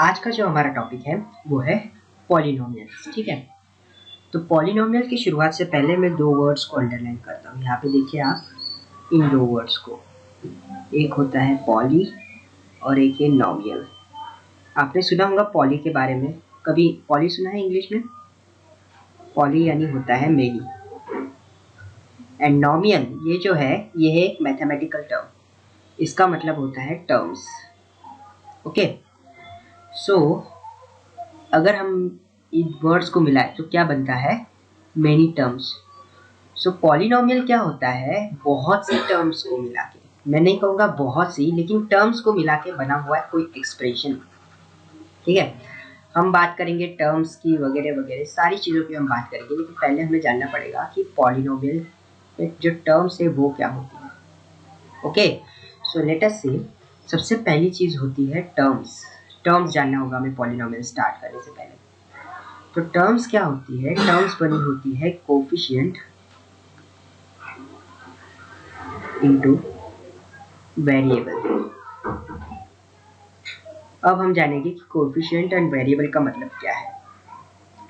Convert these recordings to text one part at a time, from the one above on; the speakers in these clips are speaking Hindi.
आज का जो हमारा टॉपिक है वो है पॉलिनोमियल्स। ठीक है, तो पॉलिनोमियल की शुरुआत से पहले मैं दो वर्ड्स को अंडरलाइन करता हूँ। यहाँ पे देखिए आप इन दो वर्ड्स को, एक होता है पॉली और एक है नोमियल। आपने सुना होगा पॉली के बारे में, कभी पॉली सुना है इंग्लिश में? पॉली यानी होता है मेनी, एंड नोमियल ये जो है ये है एक मैथमेटिकल टर्म, इसका मतलब होता है टर्म्स। ओके, सो अगर हम इन वर्ड्स को मिलाएं तो क्या बनता है? Many terms. सो पॉलिनोमियल क्या होता है? बहुत सी टर्म्स को मिला के, मैं नहीं कहूँगा बहुत सी, लेकिन टर्म्स को मिला के बना हुआ है कोई एक्सप्रेशन। ठीक है, हम बात करेंगे टर्म्स की वगैरह वगैरह सारी चीज़ों की हम बात करेंगे, लेकिन पहले हमें जानना पड़ेगा कि पॉलिनोमियल में जो टर्म्स है वो क्या होती है। ओके, सो लेट अस सी, सबसे पहली चीज़ होती है टर्म्स। टर्म्स जानना होगा हमें पॉलिनोमियल स्टार्ट करने से पहले। तो टर्म्स क्या होती है? टर्म्स बनी होती है कोफिशिएंट इनटू वेरिएबल। अब हम जानेंगे कि कोफिशिएंट एंड वेरिएबल का मतलब क्या है।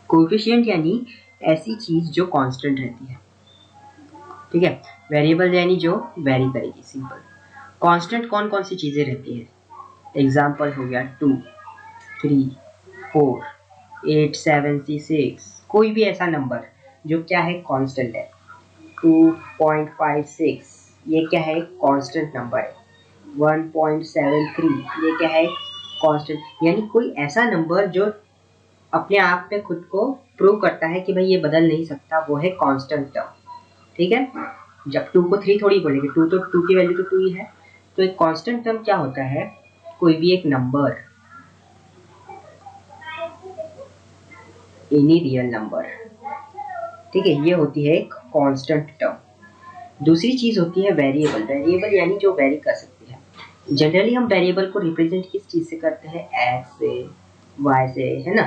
कोफिशिएंट यानी ऐसी चीज जो कांस्टेंट रहती है, ठीक है। वेरिएबल यानी जो वेरी करेगी, सिंपल। कांस्टेंट कौन कौन सी चीजें रहती है? एग्जाम्पल हो गया 2, 3, 4, 8, 7, 6, कोई भी ऐसा नंबर जो क्या है, कांस्टेंट है। 2.56 ये क्या है? कांस्टेंट नंबर है। 1.73 ये क्या है? कांस्टेंट। यानी कोई ऐसा नंबर जो अपने आप पे खुद को प्रूव करता है कि भाई ये बदल नहीं सकता, वो है कांस्टेंट टर्म। ठीक है, जब 2 को 3 थोड़ी बोलेंगे, 2 तो 2 की वैल्यू तो 2 ही है। तो एक कांस्टेंट टर्म क्या होता है? कोई भी एक नंबर, एनी रियल नंबर, ठीक है, ये होती है एक कांस्टेंट टर्म। दूसरी चीज होती है वेरिएबल। वेरिएबल यानी जो वेरी कर सकती है। जनरली हम वेरिएबल को रिप्रेजेंट किस चीज से करते हैं? एक्स से, वाई से, है ना।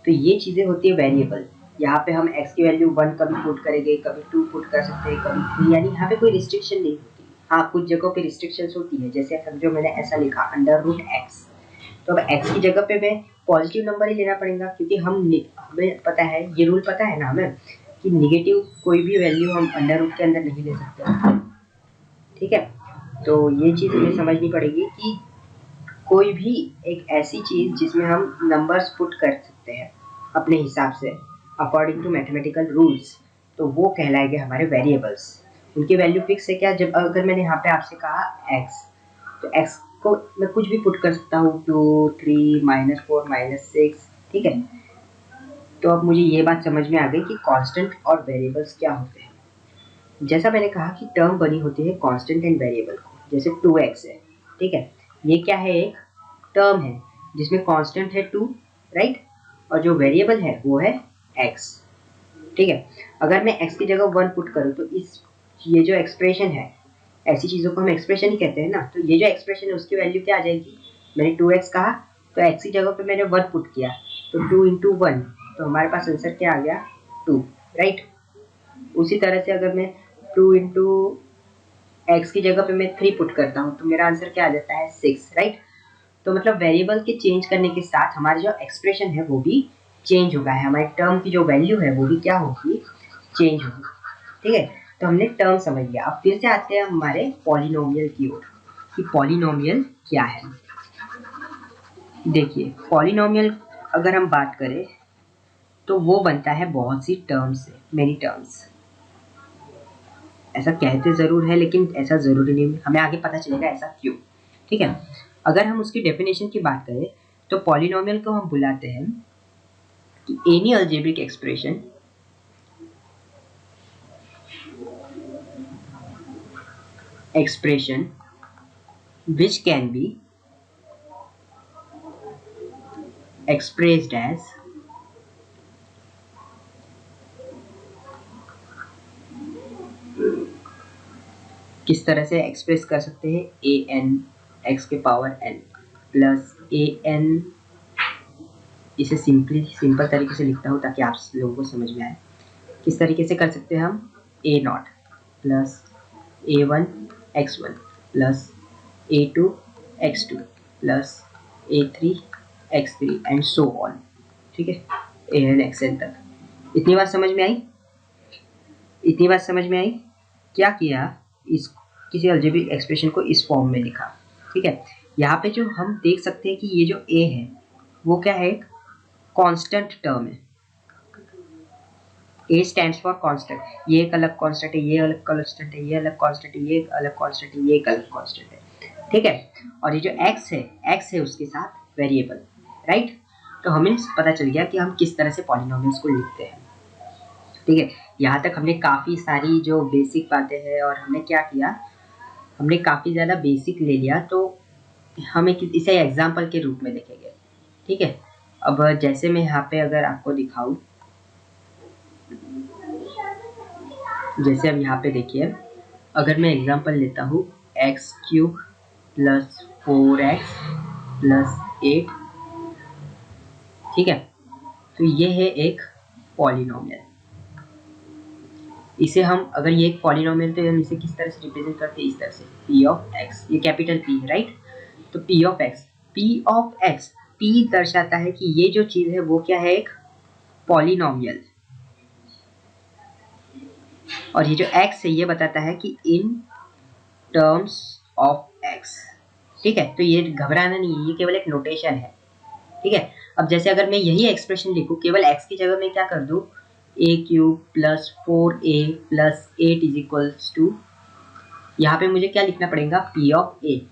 तो ये चीजें होती है वेरिएबल। यहाँ पे हम x की वैल्यू 1 कभी पुट करेंगे, कभी 2 पुट कर सकते हैं, कभी 3, यानी यहाँ पे कोई रिस्ट्रिक्शन नहीं होती। हाँ, कुछ जगहों पे रिस्ट्रिक्शंस होती है, जैसे समझो मैंने ऐसा लिखा √x, तो अब x की जगह पे मैं पॉजिटिव नंबर ही लेना पड़ेगा, क्योंकि हमें पता है, ये रूल पता है ना हमें, कि निगेटिव कोई भी वैल्यू हम √, के अंदर नहीं ले सकते। ठीक है, तो ये चीज़ हमें समझनी पड़ेगी कि कोई भी एक ऐसी चीज़ जिसमें हम नंबर्स पुट कर सकते हैं अपने हिसाब से, अकॉर्डिंग टू मैथमेटिकल रूल्स, तो वो कहलाएंगे हमारे वेरिएबल्स। उनकी वैल्यू फिक्स है क्या? जब अगर मैंने यहाँ पे आपसे कहा x, तो x को मैं कुछ भी पुट कर सकता हूँ, 2, 3, -4, -6, ठीक है। तो अब मुझे ये बात समझ में आ गई कि कांस्टेंट और वेरिएबल्स क्या होते हैं। जैसा मैंने कहा कि टर्म बनी होती है कांस्टेंट एंड वेरिएबल को, जैसे 2x है, ठीक है, ये क्या है? एक टर्म है जिसमें कांस्टेंट है 2, राइट, और जो वेरिएबल है वो है x। ठीक है, अगर मैं x की जगह 1 पुट करूँ तो ये जो एक्सप्रेशन है, ऐसी चीज़ों को हम एक्सप्रेशन ही कहते हैं ना, तो ये जो एक्सप्रेशन है उसकी वैल्यू क्या आ जाएगी? मैंने 2x कहा, तो x की जगह पे मैंने 1 पुट किया, तो 2 इंटू 1, तो हमारे पास आंसर क्या आ गया? 2, राइट। उसी तरह से अगर मैं 2 इंटू एक्स की जगह पे मैं 3 पुट करता हूँ, तो मेरा आंसर क्या आ जाता है? 6, राइट। तो मतलब वेरिएबल के चेंज करने के साथ हमारा जो एक्सप्रेशन है वो भी चेंज होगा, है हमारे टर्म की जो वैल्यू है वो भी क्या होगी? चेंज होगी। ठीक है, तो हमने टर्म समझ लिया। अब फिर से आते हैं हमारे पॉलिनोमियल की ओर, कि पॉलिनोमियल क्या है। देखिए, पॉलिनोमियल अगर हम बात करें तो वो बनता है बहुत सी टर्म्स से, मेनी टर्म्स। ऐसा कहते ज़रूर है, लेकिन ऐसा ज़रूरी नहीं, हमें आगे पता चलेगा ऐसा क्यों। ठीक है, अगर हम उसकी डेफिनेशन की बात करें तो पॉलिनोमियल को हम बुलाते हैं कि any algebraic expression which can be expressed as किस तरह से एक्सप्रेस कर सकते हैं? an x के पावर n प्लस an, इसे सिंपल तरीके से लिखता हूँ ताकि आप लोगों को समझ में आए। किस तरीके से कर सकते हैं हम? a0 plus a1 x1 plus a2 x2 plus a3 x3 and so on, ठीक है, एन एक्सएन तक। इतनी बात समझ में आई? इतनी बात समझ में आई? क्या किया, इस किसी अलजेब्रिक एक्सप्रेशन को इस फॉर्म में लिखा, ठीक है। यहाँ पे जो हम देख सकते हैं कि ये जो a है वो क्या है, एक कांस्टेंट टर्म है। A स्टैंड्स फॉर कांस्टेंट, ये एक अलग कांस्टेंट है, ये अलग कांस्टेंट है, ये अलग कांस्टेंट है, ये एक अलग कांस्टेंट है, ये एक अलग कांस्टेंट है, ठीक है। और ये जो x है उसके साथ वेरिएबल, राइट। तो हमें पता चल गया कि हम किस तरह से पॉलिनोमियल्स को लिखते हैं, ठीक है। यहाँ तक हमने काफ़ी सारी जो बेसिक बातें हैं, और हमने क्या किया, हमने काफ़ी ज़्यादा बेसिक ले लिया, तो हम इसे एग्जाम्पल के रूप में देखेंगे, ठीक है। अब जैसे मैं यहाँ पे अगर आपको दिखाऊं, जैसे अब यहाँ पे देखिए, अगर मैं एग्जाम्पल लेता हूँ x³ + 4x + 8, ठीक है। तो ये है एक पॉलिनोमियल। इसे हम, अगर ये एक पॉलिनोमियल, तो हम इसे किस तरह से रिप्रेजेंट करते हैं, इस तरह से p(x), ये कैपिटल P है, राइट। तो p(x), P दर्शाता है कि ये जो चीज़ है वो क्या है, एक पॉलिनोमियल। और ये जो x है ये बताता है कि इन टर्म्स ऑफ x, ठीक है। तो ये घबराना नहीं है, ये केवल एक नोटेशन है, ठीक है। अब जैसे अगर मैं यही एक्सप्रेशन लिखूं, केवल x की जगह मैं क्या कर दूं, a³ + 4a + 8 = यहाँ पे मुझे क्या लिखना पड़ेगा, p(a),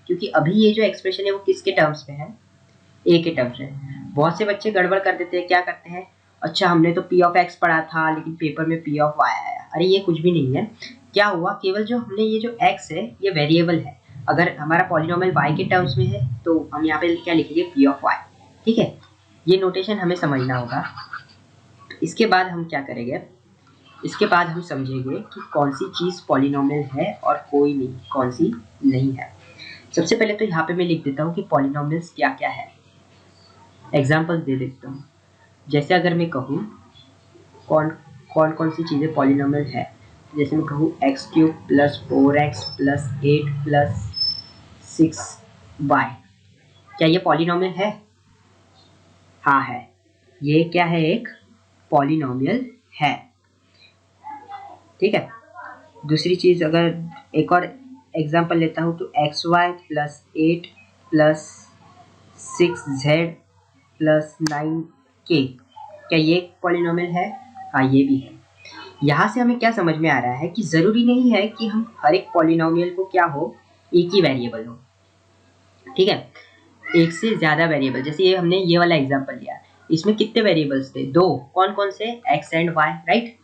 क्योंकि अभी ये जो एक्सप्रेशन है वो किसके टर्म्स में है, a के टर्म्स में। बहुत से बच्चे गड़बड़ कर देते हैं, क्या करते हैं, अच्छा हमने तो p(x) पढ़ा था लेकिन पेपर में p(y) आया। अरे ये कुछ भी नहीं है। क्या हुआ, केवल जो हमने ये जो x है ये वेरिएबल है। अगर हमारा पॉलिनोमियल y के टर्म्स में है तो हम यहाँ पे क्या लिखेंगे, p(y), ठीक है। ये नोटेशन हमें समझना होगा। इसके बाद हम क्या करेंगे, इसके बाद हम समझेंगे कि कौन सी चीज़ पॉलिनोमियल है और कोई नहीं, कौन सी नहीं है। सबसे पहले तो यहाँ पे मैं लिख देता हूँ कि पॉलिनोमियल्स क्या क्या है, एग्जाम्पल दे देता हूँ। जैसे अगर मैं कहूँ कौन कौन सी चीज़ें पॉलिनोमियल है, जैसे मैं कहूँ x³ + 4x + 8 + 6y, क्या ये पॉलिनोमियल है? हाँ है, ये क्या है, एक पॉलिनोमियल है, ठीक है। दूसरी चीज़, अगर एक और एग्जांपल लेता हूँ तो xy + 8 + 6z + 9k, क्या ये एक पॉलिनोमियल है? हाँ ये भी है। यहाँ से हमें क्या समझ में आ रहा है कि ज़रूरी नहीं है कि हम हर एक पॉलिनोमियल को क्या हो, एक ही वेरिएबल हो, ठीक है। एक से ज़्यादा वेरिएबल, जैसे ये हमने ये वाला एग्जांपल लिया, इसमें कितने वेरिएबल्स थे, 2, कौन कौन से, x एंड y, राइट।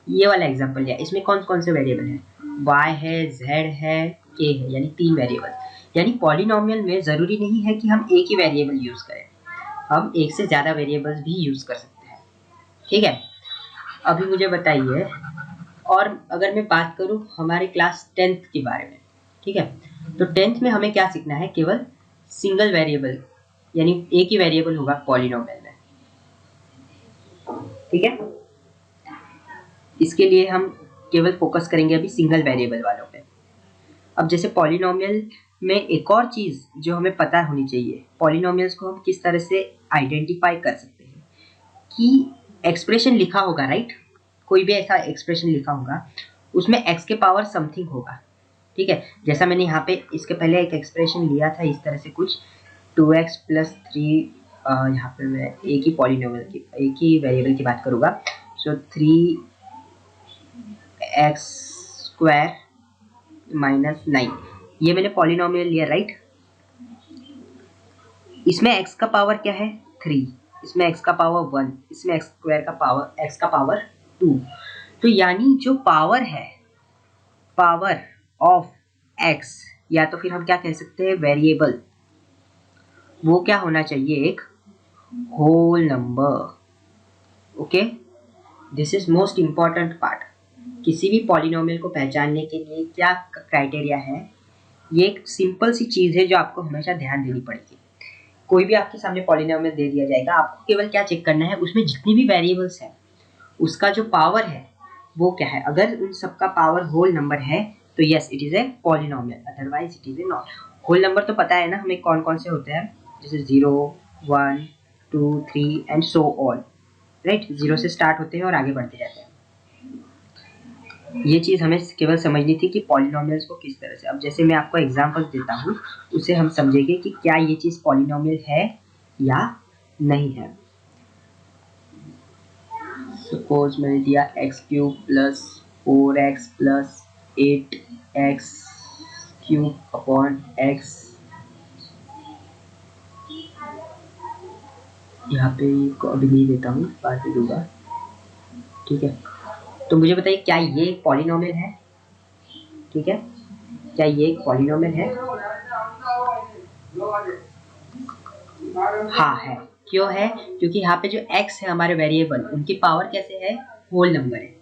ये वाला एग्जांपल लिया, इसमें कौन कौन से वेरिएबल हैं, y है, z है, k है, यानी 3 वेरिएबल। यानी पॉलिनोमियल में ज़रूरी नहीं है कि हम एक ही वेरिएबल यूज़ करें, हम एक से ज़्यादा वेरिएबल्स भी यूज़ कर सकते हैं, ठीक है। अभी मुझे बताइए, और अगर मैं बात करूँ हमारे क्लास 10th के बारे में, ठीक है, तो 10th में हमें क्या सीखना है, केवल सिंगल वेरिएबल, यानी एक ही वेरिएबल होगा पॉलिनोमियल में, ठीक है। इसके लिए हम केवल फोकस करेंगे अभी सिंगल वेरिएबल वालों पे। अब जैसे पॉलिनोमियल में एक और चीज़ जो हमें पता होनी चाहिए, पॉलिनोमियल्स को हम किस तरह से आइडेंटिफाई कर सकते हैं, कि एक्सप्रेशन लिखा होगा, राइट, कोई भी ऐसा एक्सप्रेशन लिखा होगा उसमें x के पावर समथिंग होगा, ठीक है। जैसा मैंने यहाँ पे इसके पहले एक एक्सप्रेशन लिया था इस तरह से कुछ, 2x + 3, यहाँ पे मैं एक ही पॉलिनोमियल की, एक ही वेरिएबल की बात करूँगा, सो 3x² - 9, ये मैंने पॉलिनोमियल लिया, राइट। इसमें x का पावर क्या है, 3, इसमें x का पावर 1, इसमें x का पावर 2। तो यानी जो पावर है, पावर ऑफ x, या तो फिर हम क्या कह सकते हैं, वेरिएबल, वो क्या होना चाहिए, एक whole number, okay. This is most important part. किसी भी पॉलिनोमियल को पहचानने के लिए क्या क्राइटेरिया है, ये एक सिंपल सी चीज़ है जो आपको हमेशा ध्यान देनी पड़ेगी। कोई भी आपके सामने पॉलिनोमियल दे दिया जाएगा, आपको केवल क्या चेक करना है, उसमें जितनी भी वेरिएबल्स हैं उसका जो पावर है वो क्या है। अगर उन सबका पावर होल नंबर है तो yes it is a polynomial, otherwise it is a not. Whole number तो पता है ना हमें कौन कौन से होते हैं, जैसे 0, 1, 2 3 एंड सो ऑन, राइट। 0 से स्टार्ट होते हैं और आगे बढ़ते जाते हैं। ये चीज़ हमें केवल समझनी थी कि पॉलिनोमियल्स को किस तरह से, अब जैसे मैं आपको एग्जांपल देता हूँ उससे हम समझेंगे कि क्या ये चीज़ पॉलिनोमियल है या नहीं है। सपोज मैंने दिया x cube plus 4x plus 8x cube upon x, यहाँ पे को अभी नहीं देता हूँ, बाद में दूंगा, ठीक है। तो मुझे बताइए क्या ये एक पॉलिनोमियल है, ठीक है, क्या ये एक पॉलिनोमियल है? हाँ है। क्यों है? क्योंकि यहाँ पे जो x है हमारे वेरिएबल, उनकी पावर कैसे है? होल नंबर है।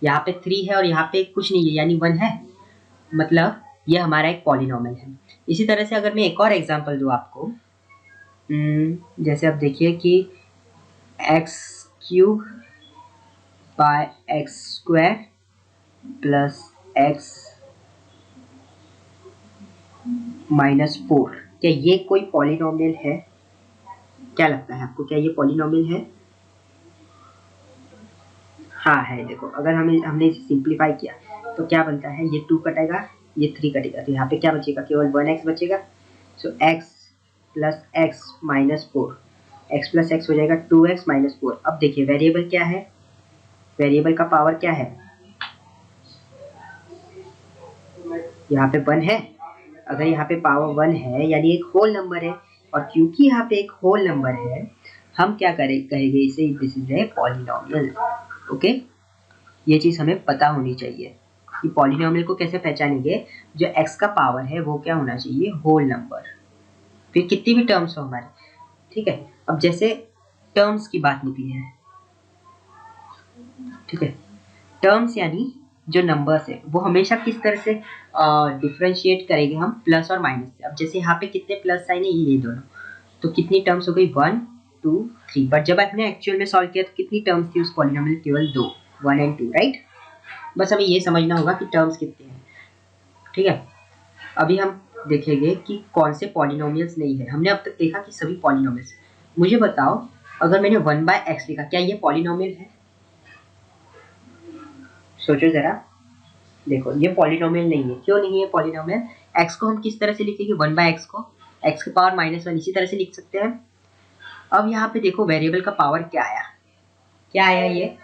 यहाँ पे 3 है और यहाँ पे कुछ नहीं है यानी 1 है, मतलब ये हमारा एक पॉलिनोमियल है। इसी तरह से अगर मैं एक और एग्जांपल दूँ आपको, जैसे आप देखिए कि x cube by x square plus x -4, क्या ये कोई पॉलिनोमियल है? क्या लगता है आपको, क्या ये पॉलिनोमियल है? हाँ है। देखो अगर हमने इसे सिंप्लीफाई किया तो क्या बनता है, ये 2 कटेगा, ये 3 कटेगा, तो यहाँ पे क्या बचेगा, केवल 1x बचेगा। सो x plus x minus 4, x plus x हो जाएगा 2x माइनस 4। अब देखिए वेरिएबल क्या है, वेरिएबल का पावर क्या है, यहाँ पे 1 है। अगर यहाँ पे पावर 1 है यानी एक होल नंबर है, और क्योंकि यहाँ पे एक होल नंबर है हम क्या कहेंगे इसे, this is a polynomial. Okay, ये चीज़ हमें पता होनी चाहिए कि पॉलिनोमियल को कैसे पहचानेंगे। जो x का पावर है वो क्या होना चाहिए, होल नंबर, फिर कितनी भी टर्म्स हो हमारे, ठीक है। अब जैसे टर्म्स की बात निकली है, ठीक है, टर्म्स यानी जो नंबर्स है वो हमेशा किस तरह से डिफ्रेंशिएट करेंगे हम, प्लस और माइनस से। अब जैसे यहाँ पे कितने प्लस साइन है, ये दोनों, तो कितनी टर्म्स हो गई, 1 2 3। बट जब आपने एक्चुअल में सॉल्व किया तो कितनी टर्म्स थी उस पॉलिनोमियल, केवल 2, 1 एंड 2, राइट। बस हमें ये समझना होगा कि टर्म्स कितने हैं, ठीक है। अभी हम देखेंगे कि कौन से पॉलिनोमियल्स नहीं है। हमने अब तक देखा कि सभी पॉलिनोमियल्स। मुझे बताओ अगर मैंने 1/x लिखा, क्या ये पॉलिनोमियल है? सोचो जरा, देखो ये पॉलिनोमियल नहीं है। क्यों नहीं है पॉलिनोमियल? x को हम किस तरह से लिखेंगे, 1/x को x के पावर -1 इसी तरह से लिख सकते हैं। अब यहाँ पे देखो वेरिएबल का पावर क्या आया, क्या आया, ये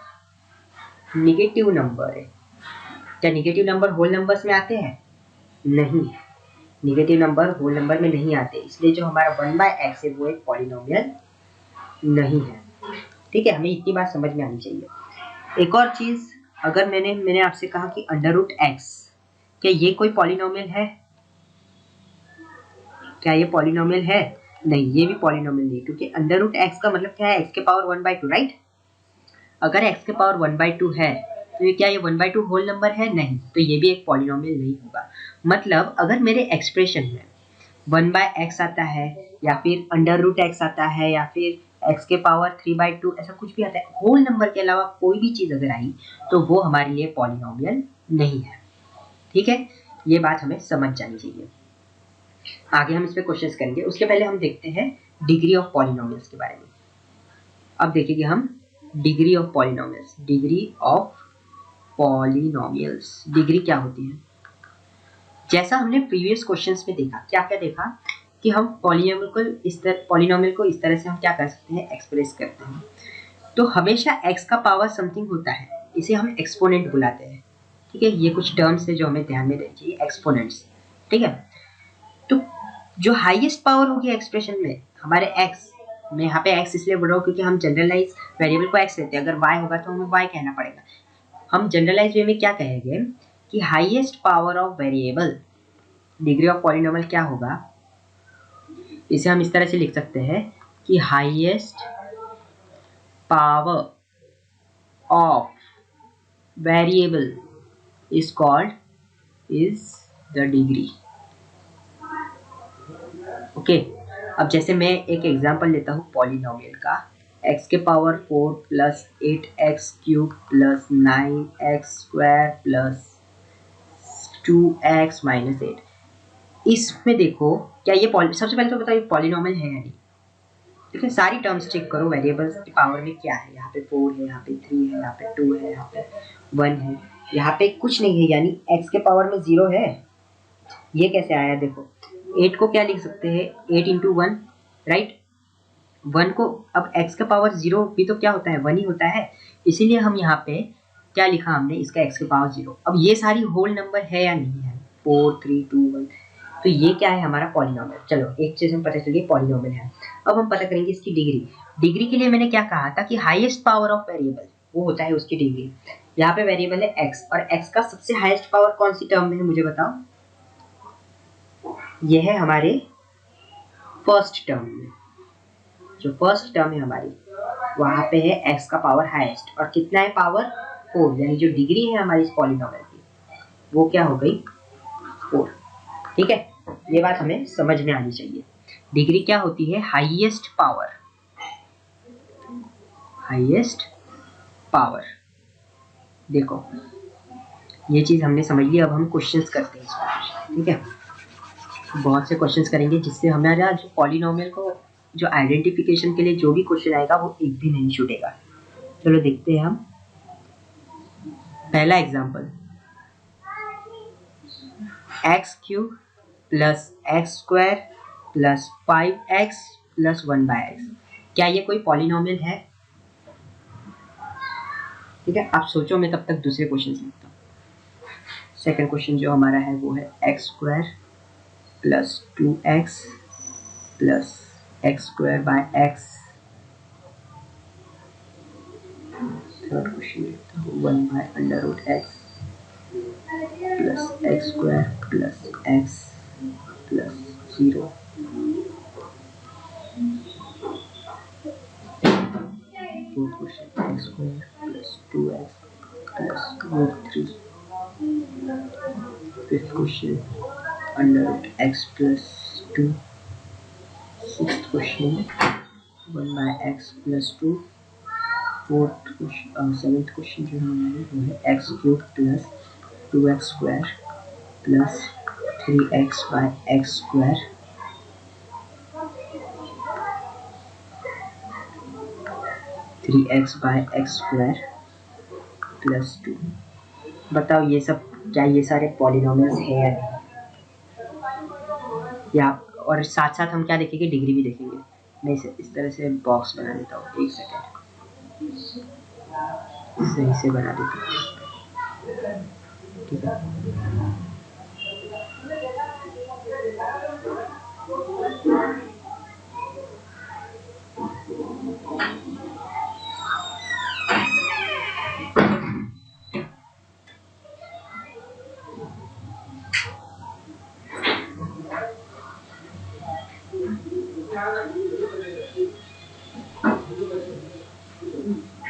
निगेटिव नंबर है। क्या निगेटिव नंबर होल नंबर्स में आते हैं? नहीं, निगेटिव नंबर होल नंबर में नहीं आते, इसलिए जो हमारा 1/x है वो एक पॉलिनोमियल नहीं है, ठीक है। हमें इतनी बात समझ में आनी चाहिए। एक और चीज, अगर मैंने आपसे कहा कि √x, क्या ये कोई पॉलिनोमियल है? क्या ये पॉलिनोमियल है? नहीं, ये भी पॉलिनोमियल नहीं, क्योंकि √x का मतलब क्या है, x के पावर 1/2, राइट। अगर x के पावर 1/2 है तो ये क्या, ये 1/2 होल नंबर है? नहीं, तो ये भी एक पॉलिनोमियल नहीं होगा। मतलब अगर मेरे एक्सप्रेशन में 1/x आता है या फिर √x आता है या फिर x के पावर 3/2 ऐसा कुछ भी आता है, होल नंबर के अलावा कोई भी चीज़ अगर आई तो वो हमारे लिए पॉलिनोमियल नहीं है, ठीक है। ये बात हमें समझ जानी चाहिए। आगे हम इस पे क्वेश्चंस करेंगे, उसके पहले हम देखते हैं डिग्री ऑफ पॉलिनोमियल्स के बारे में। अब देखेंगे हम degree of polynomials. Degree of polynomials, degree क्या होती है? जैसा हमने प्रीवियस क्वेश्चंस में देखा, क्या क्या देखा कि हम पॉलिनोमियल को इस तरह से हम क्या कर सकते हैं, एक्सप्रेस करते हैं। तो हमेशा x का पावर समथिंग होता है, इसे हम एक्सपोनेंट बुलाते हैं, ठीक है। ये कुछ टर्म्स है जो हमें ध्यान में देनी चाहिए, एक्सपोनेंट्स, ठीक है। तो जो हाईएस्ट पावर होगी एक्सप्रेशन में हमारे x, मैं यहाँ पे x इसलिए बोल रहा हूँ क्योंकि हम जनरलाइज वेरिएबल को x लेते हैं, अगर y होगा तो हमें y कहना पड़ेगा। हम जनरलाइज वे में क्या कहेंगे कि highest power of variable, degree of polynomial क्या होगा, इसे हम इस तरह से लिख सकते हैं कि highest power of variable is called is the degree, okay. अब जैसे मैं एक एग्जांपल लेता हूँ पॉलिनोमियल का, x के power 4 plus 8x cube plus 9x square plus 2x minus 8। इसमें देखो क्या ये सबसे पहले तो बताओ ये पॉलिनोमियल है या नहीं, ठीक है, सारी टर्म्स चेक करो वेरिएबल्स की पावर में क्या है। यहाँ पे 4 है, यहाँ पे 3 है, यहाँ पे 2 है, यहाँ पे 1 है, यहाँ पे कुछ नहीं है, यानी x के पावर में 0 है। ये कैसे आया देखो, 8 को क्या लिख सकते हैं, 8 इंटू 1, राइट। 1 को अब x का पावर 0 भी तो क्या होता है, 1 ही होता है, इसीलिए हम यहाँ पे क्या लिखा हमने, इसका x के पावर 0। अब ये सारी होल नंबर है या नहीं है, 4 3 2 1, तो ये क्या है हमारा पॉलिनोमियल। चलो एक चीज हम पता चलिए पॉलिनोमियल है। अब हम पता करेंगे इसकी डिग्री। डिग्री के लिए मैंने क्या कहा था कि हाईएस्ट पावर ऑफ वेरिएबल वो होता है उसकी डिग्री। यहाँ पे वेरिएबल है x, और x का सबसे हाईएस्ट पावर कौन सी टर्म में है मुझे बताओ। ये है हमारे फर्स्ट टर्म में, जो फर्स्ट टर्म है हमारी वहां पे है x का पावर हाईएस्ट, और कितना है पावर 4, यानी जो डिग्री है हमारी इस पॉलिनोमियल की वो क्या हो गई 4। ठीक है, ये बात हमें समझ में आनी चाहिए। डिग्री क्या होती है, हाईएस्ट पावर, हाईएस्ट पावर। देखो ये चीज हमने समझ ली, अब हम क्वेश्चंस करते हैं इसमें। ठीक है, बहुत से क्वेश्चंस करेंगे जिससे हमारा जो पॉलिनोमियल को जो आइडेंटिफिकेशन के लिए जो भी क्वेश्चन आएगा वो एक भी नहीं छूटेगा। चलो देखते हैं हम पहला example, x cube plus x square plus 5x plus 1/x, क्या ये कोई पॉलिनोमियल है। ठीक है, आप सोचो, मैं तब तक दूसरे क्वेश्चन लिखता हूँ। सेकंड क्वेश्चन जो हमारा है वो है x square plus 2x plus x square by x. Third question लिखता हूँ 1/√x plus x square plus x plus 0। Fourth question x square plus 2x plus √3। Fifth question √x plus 2। Sixth question 1/x plus 2। Fourth question seventh question जो हमारा वो है एक्स क्यूब प्लस 2x स्क्वायर plus 3x by x square. Three x by x square plus 2। बताओ ये सब क्या ये सारे पॉलिनोमियल्स है या नहीं, या और साथ साथ हम क्या देखेंगे, डिग्री भी देखेंगे। मैं इसे इस तरह से बॉक्स बना देता हूँ, एक सेकेंड सही से बना देता हूँ। ठीक है,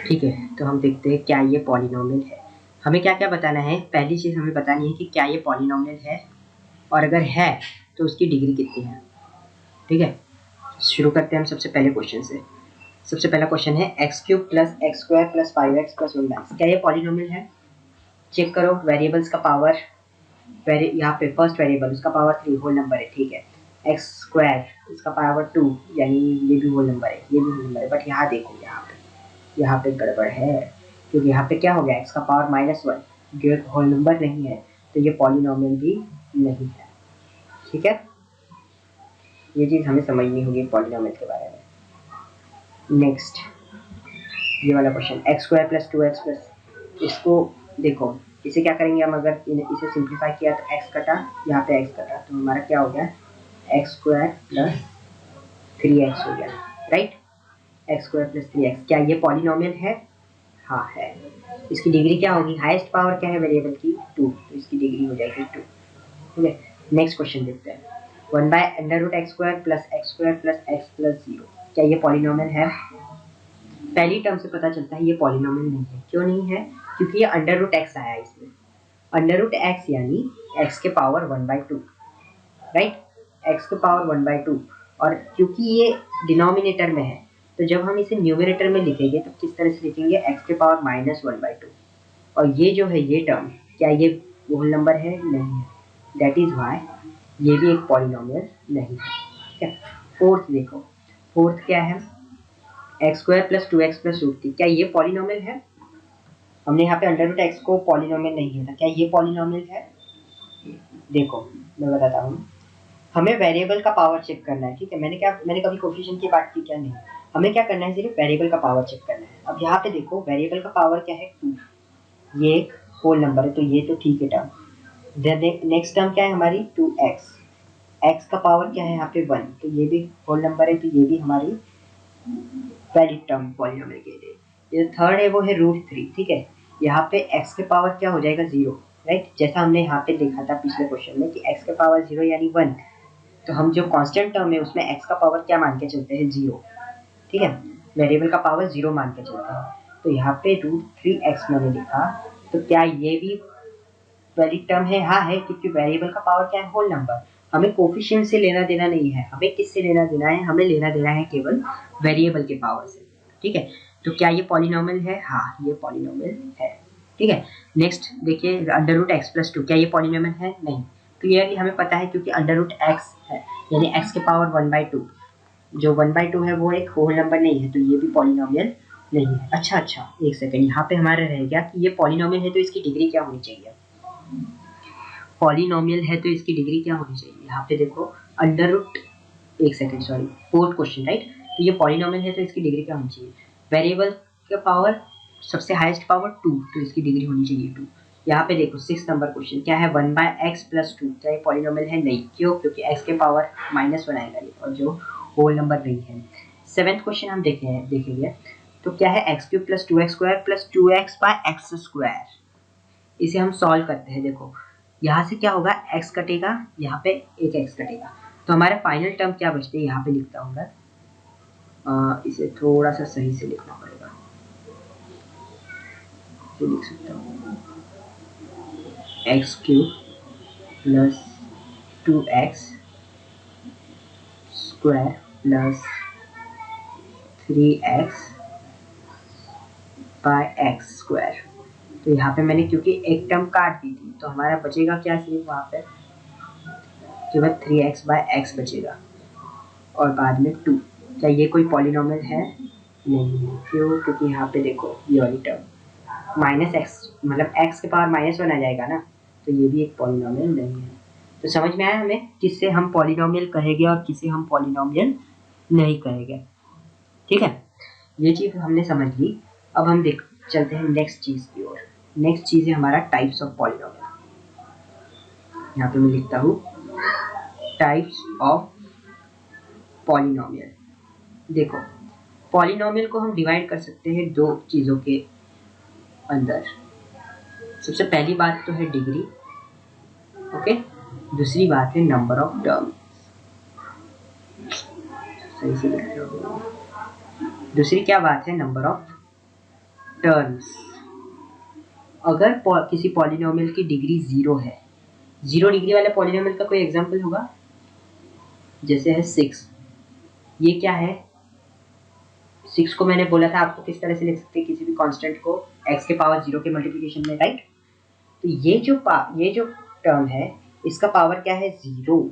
ठीक है, तो हम देखते हैं क्या ये पॉलिनोमियल है। हमें क्या क्या बताना है, पहली चीज हमें बतानी है कि क्या ये पॉलिनोमियल है, और अगर है तो उसकी डिग्री कितनी है। ठीक है, शुरू करते हैं हम सबसे पहले क्वेश्चन से। सबसे पहला क्वेश्चन है x cube plus x square plus 5x plus 1/x, क्या ये पॉलिनोमियल है। चेक करो वेरिएबल्स का पावर, यहाँ पे फर्स्ट वेरिएबल उसका पावर 3 होल नंबर है। ठीक है, एक्स स्क्वायर इसका पावर 2, यानी ये भी होल नंबर है, ये भी होल नंबर है। बट यहाँ देखो, यहाँ पे गड़बड़ है, क्योंकि यहाँ पे क्या हो गया, एक्स का पावर -1 जो एक होल नंबर नहीं है, तो ये पॉलिनोमियल भी नहीं है। ठीक है, ये चीज़ हमें समझनी होगी पॉलिनोमियल के बारे में। नेक्स्ट ये वाला question x square plus 2x plus, इसको देखो, इसे क्या करेंगे हम, अगर इसे सिंप्लीफाई किया तो x कटा, यहाँ पे x कटा, तो हमारा क्या हो गया, एक्स स्क्वायर प्लस 3x हो गया, right. X square plus 3x, क्या ये पॉलिनोमियल है। हाँ है। इसकी डिग्री क्या होगी, हाईएस्ट पावर क्या है वेरिएबल की 2, तो इसकी डिग्री हो जाएगी 2। ठीक है, नेक्स्ट क्वेश्चन देखते हैं 1/√x square plus x square plus x plus 0, क्या ये पॉलिनोमियल है। पहली टर्म से पता चलता है ये पॉलिनोमियल नहीं है। क्यों नहीं है, क्योंकि ये √x आया है इसमें। √x यानी x के पावर 1/2, राइट, x के पावर 1/2, और क्योंकि ये डिनोमिनेटर में है, तो जब हम इसे न्यूमरेटर में लिखेंगे तो किस तरह से लिखेंगे, x के पावर -1/2, और ये जो है ये टर्म, क्या ये होल नंबर है, नहीं है, दैट इज वाई ये भी एक पॉलिनोमियल नहीं है। ठीक है, फोर्थ देखो, फोर्थ क्या है, x square plus 2x plus root 3, क्या ये पॉलिनोमियल है? हमने यहाँ पे अंडर रूट एक्स को पॉलिनोमियल नहीं लिया था, क्या ये पॉलिनोमियल है? देखो मैं बताता हूँ, हमें वेरिएबल का पावर चेक करना है, ठीक है। मैंने कभी कोफिशिएंट की बात की क्या? नहीं। हमें क्या करना है, सिर्फ वेरिएबल का पावर चेक करना है। अब यहाँ पे देखो वेरिएबल का पावर क्या है, 2, ये एक होल नंबर है तो ये तो ठीक है टर्म। नेक्स्ट टर्म क्या है हमारी, 2x, x का पावर क्या है यहाँ पे 1, तो ये भी होल नंबर है तो ये भी हमारी वैलिड टर्म पॉलिनोमियल के लिए। ये थर्ड है वो है रूट 3, ठीक है। यहाँ पे x के पावर क्या हो जाएगा 0, राइट, जैसा हमने यहाँ पे देखा था पिछले क्वेश्चन में कि x के पावर 0 यानी 1, तो हम जो कांस्टेंट टर्म है उसमें x का पावर क्या मान के चलते हैं, 0, ठीक है। वेरिएबल का पावर 0 मान के चलते हैं, तो यहाँ पे √3x मैंने लिखा, तो क्या ये भी वैलिड टर्म है? हाँ है, क्योंकि वेरिएबल का पावर क्या है, होल नंबर। हमें कोफिशिएंट से लेना देना नहीं है, हमें किससे लेना देना है, हमें लेना देना है केवल वेरिएबल के पावर से, ठीक है। तो क्या ये पॉलिनोमियल है? हाँ ये पॉलिनोमियल है, ठीक है। नेक्स्ट देखिए √x प्लस 2, क्या ये पॉलिनोमियल है? नहीं। क्लियरली हमें पता है क्योंकि √x है यानी x के पावर 1/2, जो 1/2 है वो एक होल नंबर नहीं है, तो ये भी पॉलिनोमियल नहीं है। अच्छा एक सेकंड, यहाँ पे हमारा रह गया कि ये पॉलिनोमियल है तो इसकी डिग्री क्या होनी चाहिए। पॉलिनोमियल है तो इसकी डिग्री क्या होनी चाहिए, यहाँ पे देखो एक second sorry, fourth question, right. तो ये पॉलिनोमियल है तो इसकी डिग्री क्या होनी चाहिए, वेरिएबल का पावर सबसे हाईएस्ट पावर 2, तो इसकी डिग्री होनी चाहिए 2। यहाँ पे देखो 6 नंबर क्वेश्चन क्या है, 1/x प्लस 2, क्या ये पॉलिनोमियल है? नहीं। क्यों? क्योंकि x के पावर -1 आएगा ये, और जो होल नंबर नहीं है। 7th क्वेश्चन हम देखेंगे तो क्या है, x³ प्लस 2x स्क्वायर प्लस 2x/x स्क्वायर। इसे हम सॉल्व करते हैं। देखो यहाँ से क्या होगा, x कटेगा, यहाँ पे एक x कटेगा, तो हमारा फाइनल टर्म क्या बचते हैं, यहाँ पे लिखता हूँ मैं, इसे थोड़ा सा सही से लिखना पड़ेगा, तो लिख सकता हूँ x³ प्लस 2x स्क्वायर प्लस 3x/x स्क्वायर। तो यहाँ पे मैंने क्योंकि एक टर्म काट दी थी तो हमारा बचेगा क्या, सिर्फ वहाँ पे केवल 3x/x बचेगा और बाद में 2। क्या ये कोई पॉलिनोमियल है? नहीं है। क्यों? क्योंकि यहाँ पे देखो ये वाली टर्म -x, मतलब x के पावर -1 आ जाएगा ना, तो ये भी एक पॉलिनोमियल नहीं है। तो समझ में आया हमें किससे हम पॉलिनोमियल कहेंगे और किसे हम पॉलिनोमियल नहीं कहेंगे, ठीक है। ये चीज़ हमने समझ ली। अब हम चलते हैं नेक्स्ट चीज़ की ओर। नेक्स्ट चीज़ है हमारा टाइप्स ऑफ पॉलिनोमियल। यहाँ पे मैं लिखता हूँ टाइप्स ऑफ पॉलिनोमियल। देखो पॉलिनोमियल को हम डिवाइड कर सकते हैं दो चीज़ों के अंदर। सबसे पहली बात तो है डिग्री, ओके। दूसरी बात है नंबर ऑफ टर्म, सही से लिख रहे हो। दूसरी क्या बात है, नंबर ऑफ टर्म्स। अगर किसी पॉलिनोमियल की डिग्री 0 है, 0 डिग्री वाले पॉलिनोमियल का कोई एग्जांपल होगा, जैसे है 6। ये क्या है, 6 को मैंने बोला था आपको किस तरह से लिख सकते हैं, किसी भी कांस्टेंट को x के पावर 0 के मल्टीप्लिकेशन में, राइट। तो ये जो टर्म है इसका पावर क्या है, 0,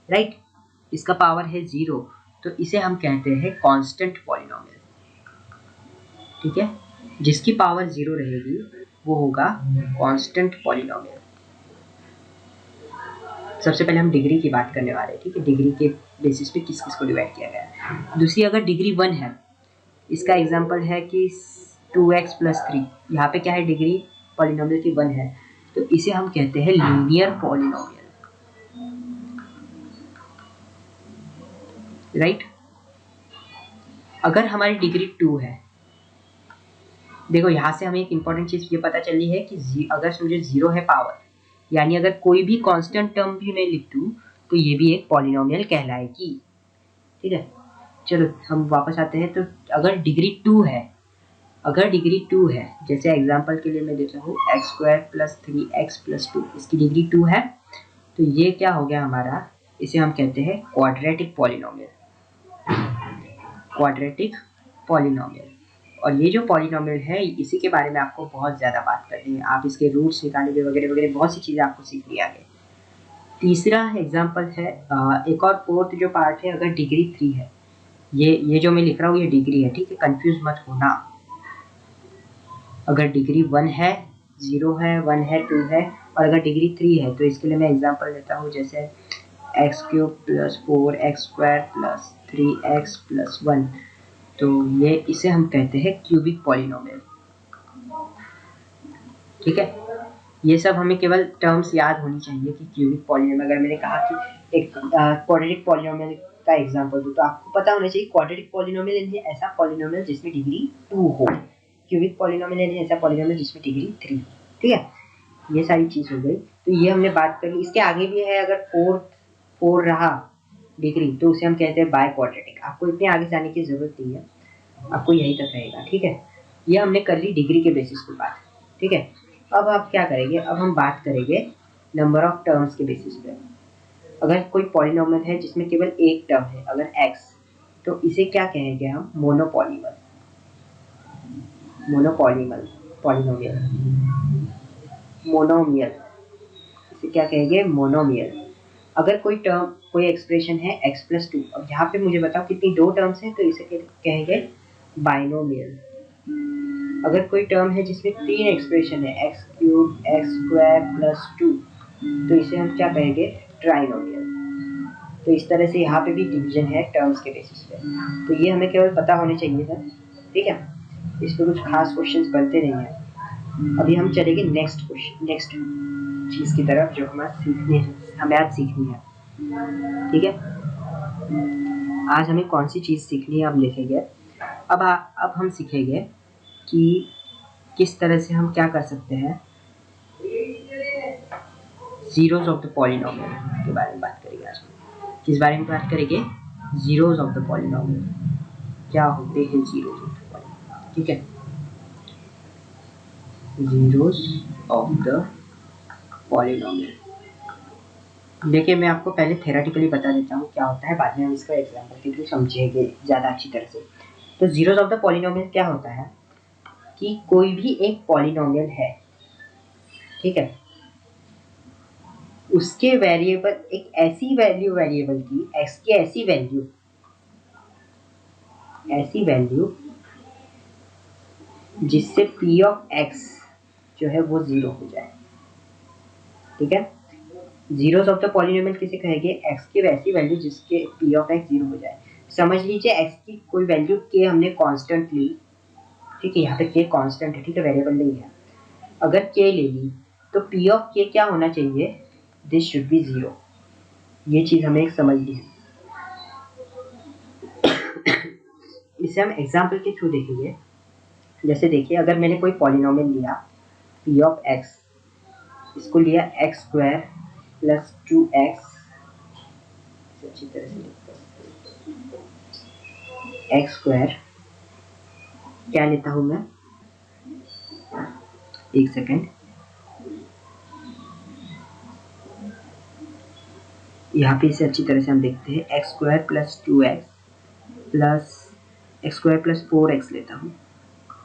राइट। इसका पावर है 0, तो इसे हम कहते हैं कांस्टेंट पॉलिनोमियल, ठीक है। जिसकी पावर 0 रहेगी वो होगा कांस्टेंट पॉलिनोमियल। सबसे पहले हम डिग्री की बात करने वाले हैं, ठीक है। डिग्री के बेसिस पे किस किस को डिवाइड किया गया है। दूसरी अगर डिग्री 1 है, इसका एग्जांपल है कि 2x प्लस 3, यहाँ पे क्या है, डिग्री पॉलिनोमियल की 1 है, तो इसे हम कहते हैं लीनियर पॉलिनोमियल, राइट। अगर हमारी डिग्री 2 है, देखो यहाँ से हमें एक इंपॉर्टेंट चीज़ ये पता चली है कि अगर मुझे 0 है पावर, यानी अगर कोई भी कांस्टेंट टर्म भी मैं लिख दूँ तो ये भी एक पॉलिनोमियल कहलाएगी, ठीक है। चलो हम वापस आते हैं। तो अगर डिग्री 2 है, जैसे एग्जांपल के लिए मैं देता हूँ x² प्लस 3x प्लस 2, इसकी डिग्री 2 है, तो ये क्या हो गया हमारा, इसे हम कहते हैं क्वाड्रेटिक पॉलिनोमियल। और ये जो पॉलिनोमियल है इसी के बारे में आपको बहुत ज़्यादा बात करनी है, आप इसके रूट्स निकालोगे वगैरह वगैरह, बहुत सी चीज़ें आपको सीख लिया है। तीसरा एग्जांपल है एक और फोर्थ जो पार्ट है, अगर डिग्री 3 है, ये जो मैं लिख रहा हूँ ये डिग्री है, ठीक है, कंफ्यूज मत होना। अगर डिग्री 1 है, 0 है, 1 है, 2 है, और अगर डिग्री 3 है तो इसके लिए मैं एग्जांपल लेता हूँ, जैसे x³ + 4x² + 3x + 1। तो ये इसे हम कहते हैं क्यूबिक पॉलिनोमियल, ठीक है। ये सब हमें केवल टर्म्स याद होनी चाहिए कि क्यूबिक पॉलिनोमियल, अगर मैंने कहा कि एक क्वाड्रेटिक पॉलिनोमियल का एग्जांपल दूं तो आपको पता होना चाहिए क्वाड्रेटिक पॉलिनोमियल यानी ऐसा पॉलिनोमियल जिसमें डिग्री 2 हो, क्यूबिक पॉलिनोमियल यानी ऐसा पॉलिनोमियल जिसमें डिग्री 3, ठीक है। ये सारी चीज हो गई, तो ये हमने बात कर ली। इसके आगे भी है, अगर 4 रहा डिग्री तो उसे हम कहते हैं बाय क्वाड्रेटिक। आपको इतने आगे जाने की जरूरत नहीं है, आपको यही तक रहेगा, ठीक है। ये हमने कर ली डिग्री के बेसिस पे बात, ठीक है। अब आप क्या करेंगे, अब हम बात करेंगे नंबर ऑफ टर्म्स के बेसिस पे। अगर कोई पॉलिनोमियल है जिसमें केवल एक टर्म है, अगर x, तो इसे क्या कहेंगे हम, मोनोपॉलीमल, मोनोपॉलीमल पॉलिनोमियल, मोनोमियल, इसे क्या कहेंगे, मोनोमियल। अगर कोई टर्म, कोई एक्सप्रेशन है x+2, अब यहाँ पे मुझे बताओ कितनी, 2 टर्म्स हैं, तो इसे कहेंगे बाइनोमियल। अगर कोई टर्म है जिसमें 3 एक्सप्रेशन है, x³ x² + 2, तो इसे हम क्या कहेंगे, ट्राइनोमियल। तो इस तरह से यहाँ पे भी डिवीजन है टर्म्स के बेसिस पे, तो ये हमें केवल पता होने चाहिए था, ठीक है। इस पर कुछ खास क्वेश्चंस बनते नहीं है। अभी हम चलेंगे नेक्स्ट क्वेश्चन, नेक्स्ट चीज़ की तरफ जो हमें आज सीखनी है, ठीक है। आज हमें कौन सी चीज़ सीखनी है, अब लिखेंगे। अब हम सीखेंगे कि किस तरह से हम क्या कर सकते हैं, जीरोज ऑफ द पॉलिनोमियल के बारे में बात करेंगे आज। किस बारे में बात करेंगे, जीरोज ऑफ द पॉलिनोमियल, क्या होते हैं जीरोज ऑफ द पॉलिनोमियल, ठीक है। जीरोज ऑफ द पॉलिनोमियल, देखिए मैं आपको पहले थेरेटिकली बता देता हूँ क्या होता है, बाद में हम इसका एग्जाम्पल के थ्रू समझेंगे ज़्यादा अच्छी तरह से। तो जीरोज ऑफ द पॉलिनोमियल क्या होता है कि कोई भी एक पॉलिनोमियल है, ठीक है, उसके वेरिएबल, एक ऐसी वैल्यू वेरिएबल की, x की ऐसी वैल्यू जिससे p ऑफ x जो है वो 0 हो जाए, ठीक है। जीरोस ऑफ द पॉलिनोमियल किसे कहेंगे, x की वैसी वैल्यू जिसके p ऑफ x 0 हो जाए। समझ लीजिए x की कोई वैल्यू k हमने कांस्टेंट ली, ठीक है, यहाँ पे k कांस्टेंट है, ठीक है, वेरिएबल नहीं है। अगर k ले ली तो p ऑफ k क्या होना चाहिए, दिस शुड बी 0। ये चीज़ हमें एक समझनी है। इसे हम एग्जाम्पल के थ्रू देखेंगे। जैसे देखिए, अगर मैंने कोई पॉलिनोमियल लिया p ऑफ x, इसको लिया x² + 2x, अच्छी तरह से x² क्या लेता हूँ मैं, एक सेकेंड, यहाँ पे इसे अच्छी तरह से हम देखते हैं, x² + 2x plus x² + 4x लेता हूँ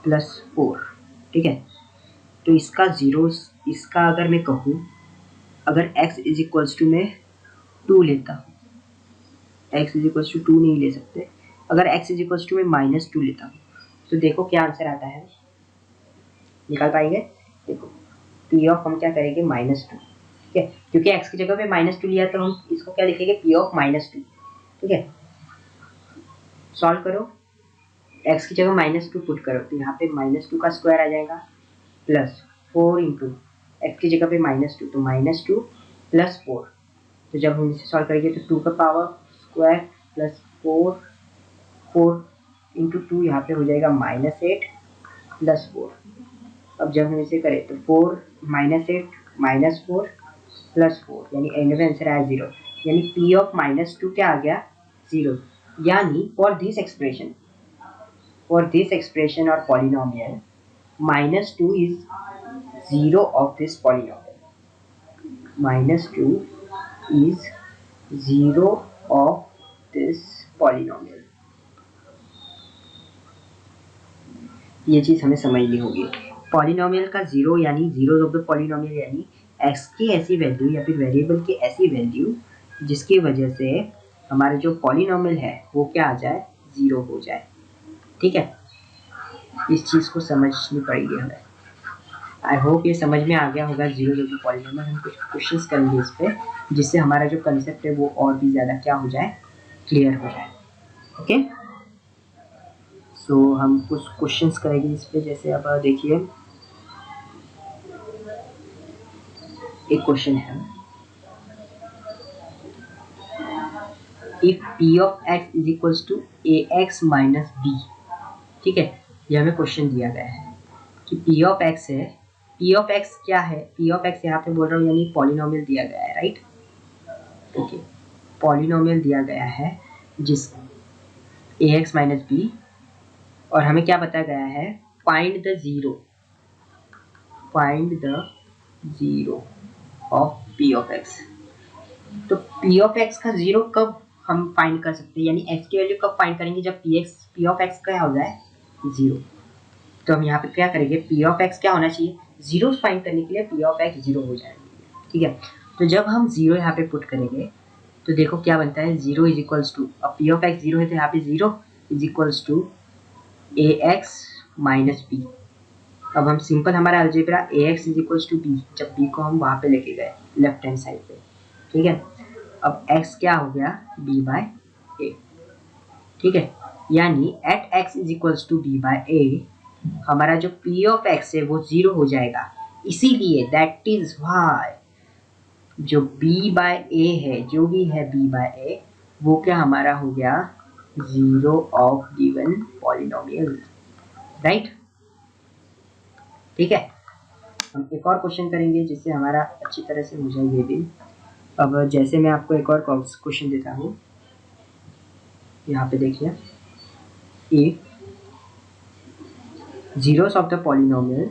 +4, ठीक है। तो इसका जीरोस, इसका अगर मैं कहूँ, अगर x = में 2 लेता हूँ, x = 2 नहीं ले सकते, अगर x = में -2 लेता हूँ, तो देखो क्या आंसर आता है, निकाल पाएंगे। देखो p ऑफ हम क्या करेंगे, -2, ठीक है, क्योंकि x की जगह पे -2 लिया तो हम इसको क्या लिखेंगे, p ऑफ -2, ठीक है। सॉल्व करो, x की जगह -2 पुट करो, तो यहाँ पे -2 का स्क्वायर आ जाएगा, प्लस 4 इंटू x की जगह पे -2, तो -2 + 4, तो जब हम इसे सॉल्व करेंगे तो 2 का पावर स्क्वायर प्लस 4 इंटू 2 यहाँ पे हो जाएगा -8 + 4। अब जब हम इसे करें तो 4 -8 -4 + 4, यानी एंड में आंसर आया 0, यानी p ऑफ -2 क्या आ गया, 0। यानी for this expression or polynomial, -2 is 0 of this polynomial. -2 is 0 of this polynomial. ये चीज़ हमें समझनी होगी। पॉलिनोमियल का 0 यानी जीरोज ऑफ द पॉलिनोमियल यानी x की ऐसी वैल्यू या फिर वेरिएबल की ऐसी वैल्यू जिसकी वजह से हमारा जो पॉलिनोमियल है वो क्या आ जाए, 0 हो जाए। ठीक है, इस चीज़ को समझनी पड़ेगी हमें। आई होप ये समझ में आ गया होगा जीरो लेवल पॉलीनोमियल। हम कुछ क्वेश्चंस करेंगे इस पे, जिससे हमारा जो कंसेप्ट है वो और भी ज़्यादा क्या हो जाए, क्लियर हो जाए। ओके, सो हम कुछ क्वेश्चंस करेंगे इस पे। जैसे अब देखिए, एक क्वेश्चन है, if p of x is equals to ax minus b। ठीक है, ये हमें क्वेश्चन दिया गया है कि p ऑफ x है, p ऑफ x क्या है, p ऑफ x यहाँ पे बोल रहा हूँ यानी पॉलिनोमियल दिया गया है, राइट। ओके, पॉलिनोमियल दिया गया है जिस ax माइनस b, और हमें क्या बताया गया है, find the zero of p of x। तो p ऑफ x का जीरो कब हम फाइंड कर सकते हैं, यानी x की वैल्यू कब फाइंड करेंगे, जब p ऑफ x क्या हो जाए, जीरो। तो हम यहाँ पे क्या करेंगे, p ऑफ x क्या होना चाहिए, जीरो फाइंड करने के लिए p ऑफ x जीरो हो जाए। ठीक है, तो जब हम जीरो यहाँ पे पुट करेंगे तो देखो क्या बनता है, जीरो इज इक्वल्स टू, अब p ऑफ x जीरो है तो यहाँ पे zero is equals to ax minus b। अब हम सिंपल हमारा algebra ax is equals to b, जब b को हम वहाँ पे लेके गए लेफ्ट हैंड साइड पे। ठीक है, अब x क्या हो गया, b बाय a। ठीक है, यानी at x is equals to b by a हमारा जो p ऑफ x है वो जीरो हो जाएगा। इसीलिए दैट इज वाई जो b बाय a है, जो भी है b बाय a, वो क्या हमारा हो गया, zero of given polynomial, right. ठीक है, हम एक और क्वेश्चन करेंगे जिससे हमारा अच्छी तरह से हो जाए ये भी। अब जैसे मैं आपको एक और क्वेश्चन देता हूँ, यहाँ पे देखिए, if zeros of the polynomial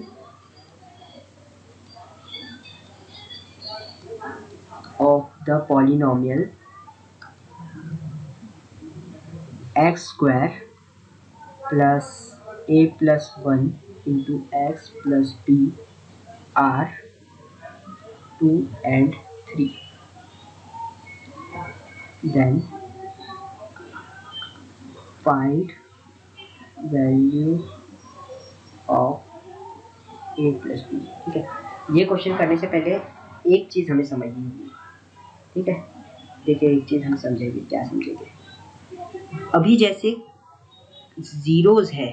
x square plus a plus 1 into x plus b are 2 and 3, then find value of a plus b। ठीक है, ये क्वेश्चन करने से पहले एक चीज़ हमें समझनी होगी। ठीक है, देखिए एक चीज़ हम समझेंगे, क्या समझेंगे, अभी जैसे जीरोज है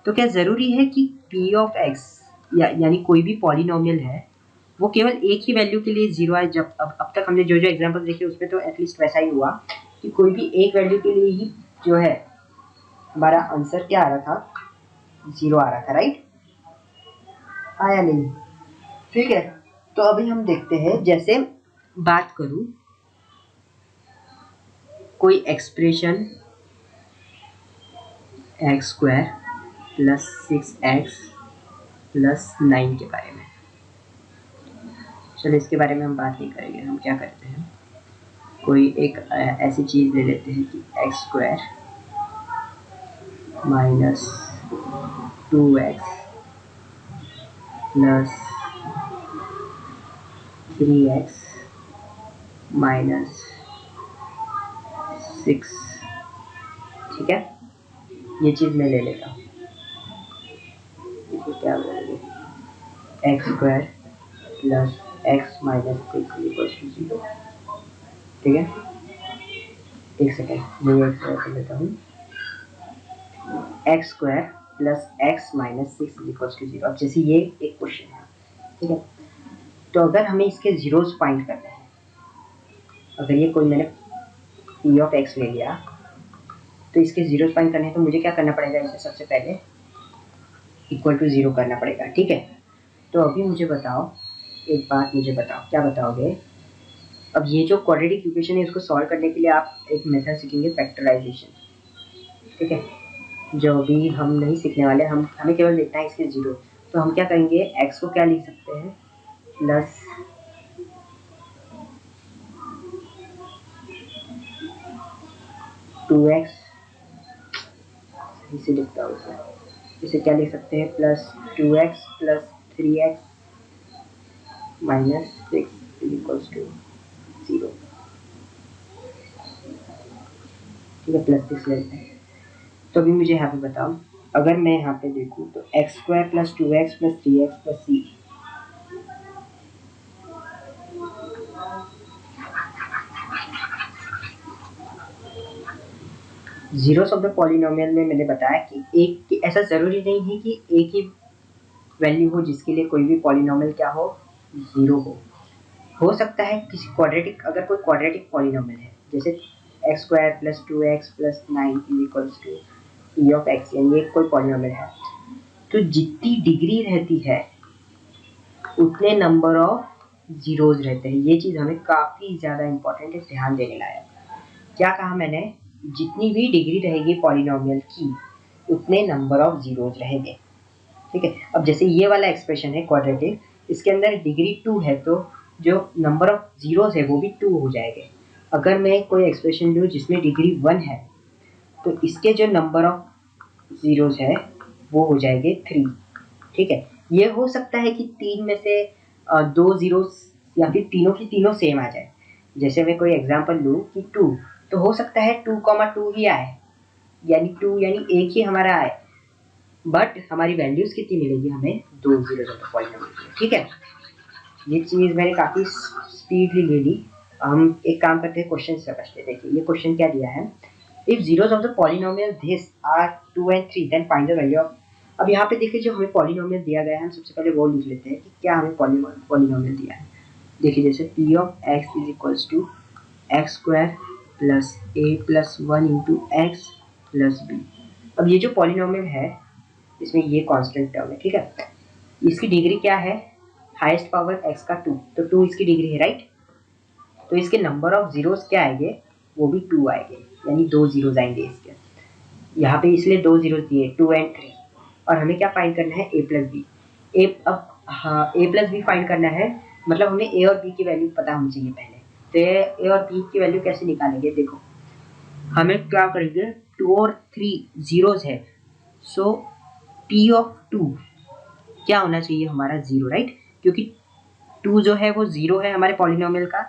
तो क्या ज़रूरी है कि p ऑफ x यानी कोई भी पॉलिनोमियल है वो केवल एक ही वैल्यू के लिए जीरो है। जब अब तक हमने जो जो एग्जांपल देखे उसमें तो एटलीस्ट वैसा ही हुआ कि कोई भी एक वैल्यू के लिए ही जो है हमारा आंसर क्या आ रहा था, जीरो आ रहा था, राइट, आया नहीं। ठीक है, तो अभी हम देखते हैं, जैसे बात करूं कोई expression x square plus 6x plus 9 के बारे में। चलो इसके बारे में हम बात नहीं करेंगे, हम क्या करते हैं, कोई एक ऐसी चीज़ ले लेते हैं कि x square minus 2x plus 3x minus 6। ठीक है, ये चीज़ मैं ले लेता हूँ, क्या बोलेंगे, x square plus x minus 6 equals to 0। ठीक है, एक सेकेंड मैं ये कर लेता हूँ, x square plus x minus 6 equals to 0। अब जैसे ये एक क्वेश्चन है, ठीक है, तो अगर हमें इसके जीरोस फाइंड करने हैं, अगर ये कोई मैंने p ऑफ x ले लिया तो इसके जीरोस फाइंड करने हैं, तो मुझे क्या करना पड़ेगा, इसे सबसे पहले इक्वल टू 0 करना पड़ेगा। ठीक है, तो अभी मुझे बताओ, एक बात मुझे बताओ, क्या बताओगे, अब ये जो क्वाड्रेटिक इक्वेशन है इसको सॉल्व करने के लिए आप एक मेथड सीखेंगे, फैक्टराइजेशन। ठीक है, जो भी हम नहीं सीखने वाले, हमें केवल देखना है इसके जीरो। तो हम क्या करेंगे, x को क्या लिख सकते हैं, प्लस 2x, इसे लिखता हूँ, इसे क्या लिख सकते हैं, plus 2x plus 3x minus 6 equals to 0। ठीक है, प्लस 6 लेते हैं, तो अभी मुझे यहाँ पे बताओ, अगर मैं यहाँ पे देखूँ तो x square plus 2x plus 3x plus c, zeros of the polynomial में मैंने बताया कि एक, ऐसा ज़रूरी नहीं है कि एक ही वैल्यू हो जिसके लिए कोई भी पॉलिनोमियल क्या हो, ज़ीरो हो सकता है किसी क्वाड्रेटिक, अगर कोई क्वाड्रेटिक पॉलिनोमियल है जैसे x square plus 2x plus 9 is equals to e of x, यानी एक कोई पॉलिनोमियल है, तो जितनी डिग्री रहती है उतने नंबर ऑफ जीरोज रहते हैं। ये चीज़ हमें काफ़ी ज़्यादा इंपॉर्टेंट है, ध्यान देने लायक। क्या कहा मैंने, जितनी भी डिग्री रहेगी पॉलिनोमियल की उतने नंबर ऑफ जीरोज रहेंगे। ठीक है, अब जैसे ये वाला एक्सप्रेशन है क्वाड्रेटिक, इसके अंदर डिग्री 2 है तो जो नंबर ऑफ जीरोज है वो भी 2 हो जाएंगे। अगर मैं कोई एक्सप्रेशन लूँ जिसमें डिग्री 1 है तो इसके जो नंबर ऑफ जीरोज है वो हो जाएंगे 3। ठीक है, ये हो सकता है कि तीन में से दो जीरोस या फिर तीनों की तीनों सेम आ जाए। जैसे मैं कोई एग्जांपल लूँ कि 2, तो हो सकता है 2,2 ही आए, यानी 2 यानी एक ही हमारा आए, बट हमारी वैल्यूज कितनी मिलेगी हमें, 2 जीरो पॉलिनोमियल। ठीक है, ये चीज़ मैंने काफ़ी स्पीडली ले ली। हम एक काम करते हैं, क्वेश्चन समझते। देखिए ये क्वेश्चन क्या दिया है, if zeros of the polynomial this are 2 and 3 then find the value of. अब यहाँ पे देखिए जो हमें पॉलिनोमियल दिया गया है, हम सबसे पहले वो लिख लेते हैं कि क्या हमें पॉलिनोमियल दिया है। देखिए जैसे p of x is equals to x square plus a plus 1 into x plus b. अब ये जो पॉलिनोमियल है इसमें ये कांस्टेंट टर्म है। ठीक है, इसकी डिग्री क्या है, हाईएस्ट पावर x का 2, तो 2 इसकी डिग्री है, राइट। तो इसके नंबर ऑफ जीरोस क्या आएंगे, वो भी 2 आएंगे, यानी 2 जीरोस आएंगे इसके। यहाँ पे इसलिए 2 जीरोस दिए 2 and 3, और हमें क्या फाइंड करना है, a प्लस बी। अब हाँ, a प्लस बी फाइंड करना है, मतलब हमें a और b की वैल्यू पता होनी चाहिए पहले। तो a और b की वैल्यू कैसे निकालेंगे, देखो हमें क्या करेंगे, 2 और 3 जीरोस है, सो p ऑफ 2 क्या होना चाहिए हमारा, 0, राइट, क्योंकि 2 जो है वो 0 है हमारे पॉलिनोमियल का,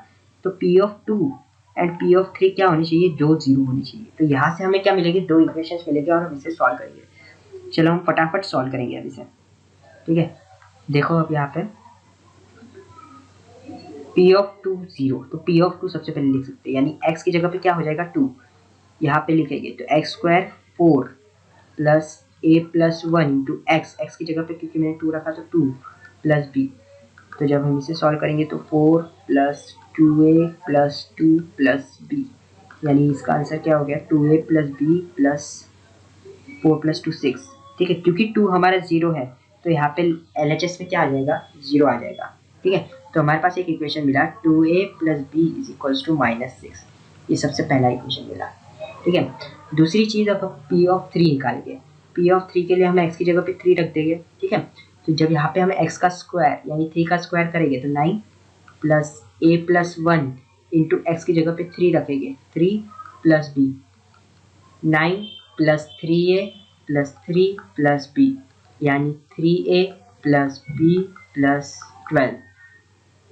तो p of 2 and p of 3 क्या होनी चाहिए, जो 0 होनी चाहिए। तो यहाँ से हमें क्या मिलेगी, दो इक्वेशंस मिलेंगे और हम इसे सॉल्व करेंगे। चलो हम फटाफट सॉल्व करेंगे अब इसे। ठीक है, देखो अब यहाँ पे p ऑफ 2 0, तो p ऑफ 2 सबसे पहले लिख सकते हैं, यानी x की जगह पे क्या हो जाएगा 2, यहाँ पे लिखेंगे तो x square 4 plus a plus 1 into x की जगह पे क्योंकि मैंने 2 रखा तो 2 प्लस बी। तो जब हम इसे सॉल्व करेंगे तो 4 plus 2a plus 2 plus b, यानी इसका आंसर क्या हो गया, 2a plus B plus 4 plus 2 6। ठीक है, क्योंकि 2 हमारा 0 है तो यहाँ पे LHS में क्या आ जाएगा, 0 आ जाएगा। ठीक है, तो हमारे पास एक इक्वेशन मिला 2a plus b is equals to -6, ये सबसे पहला इक्वेशन मिला। ठीक है, दूसरी चीज़ अब p ऑफ 3 निकालेंगे। p ऑफ 3 के लिए हम x की जगह पे 3 रख देंगे। ठीक है, तो जब यहाँ पे हम x का स्क्वायर यानी 3 का स्क्वायर करेंगे तो 9 plus a plus 1 into x की जगह पे 3 रखेंगे, 3 plus b, 9 plus 3a plus 3 plus b, यानी 3a प्लस बी प्लस 12।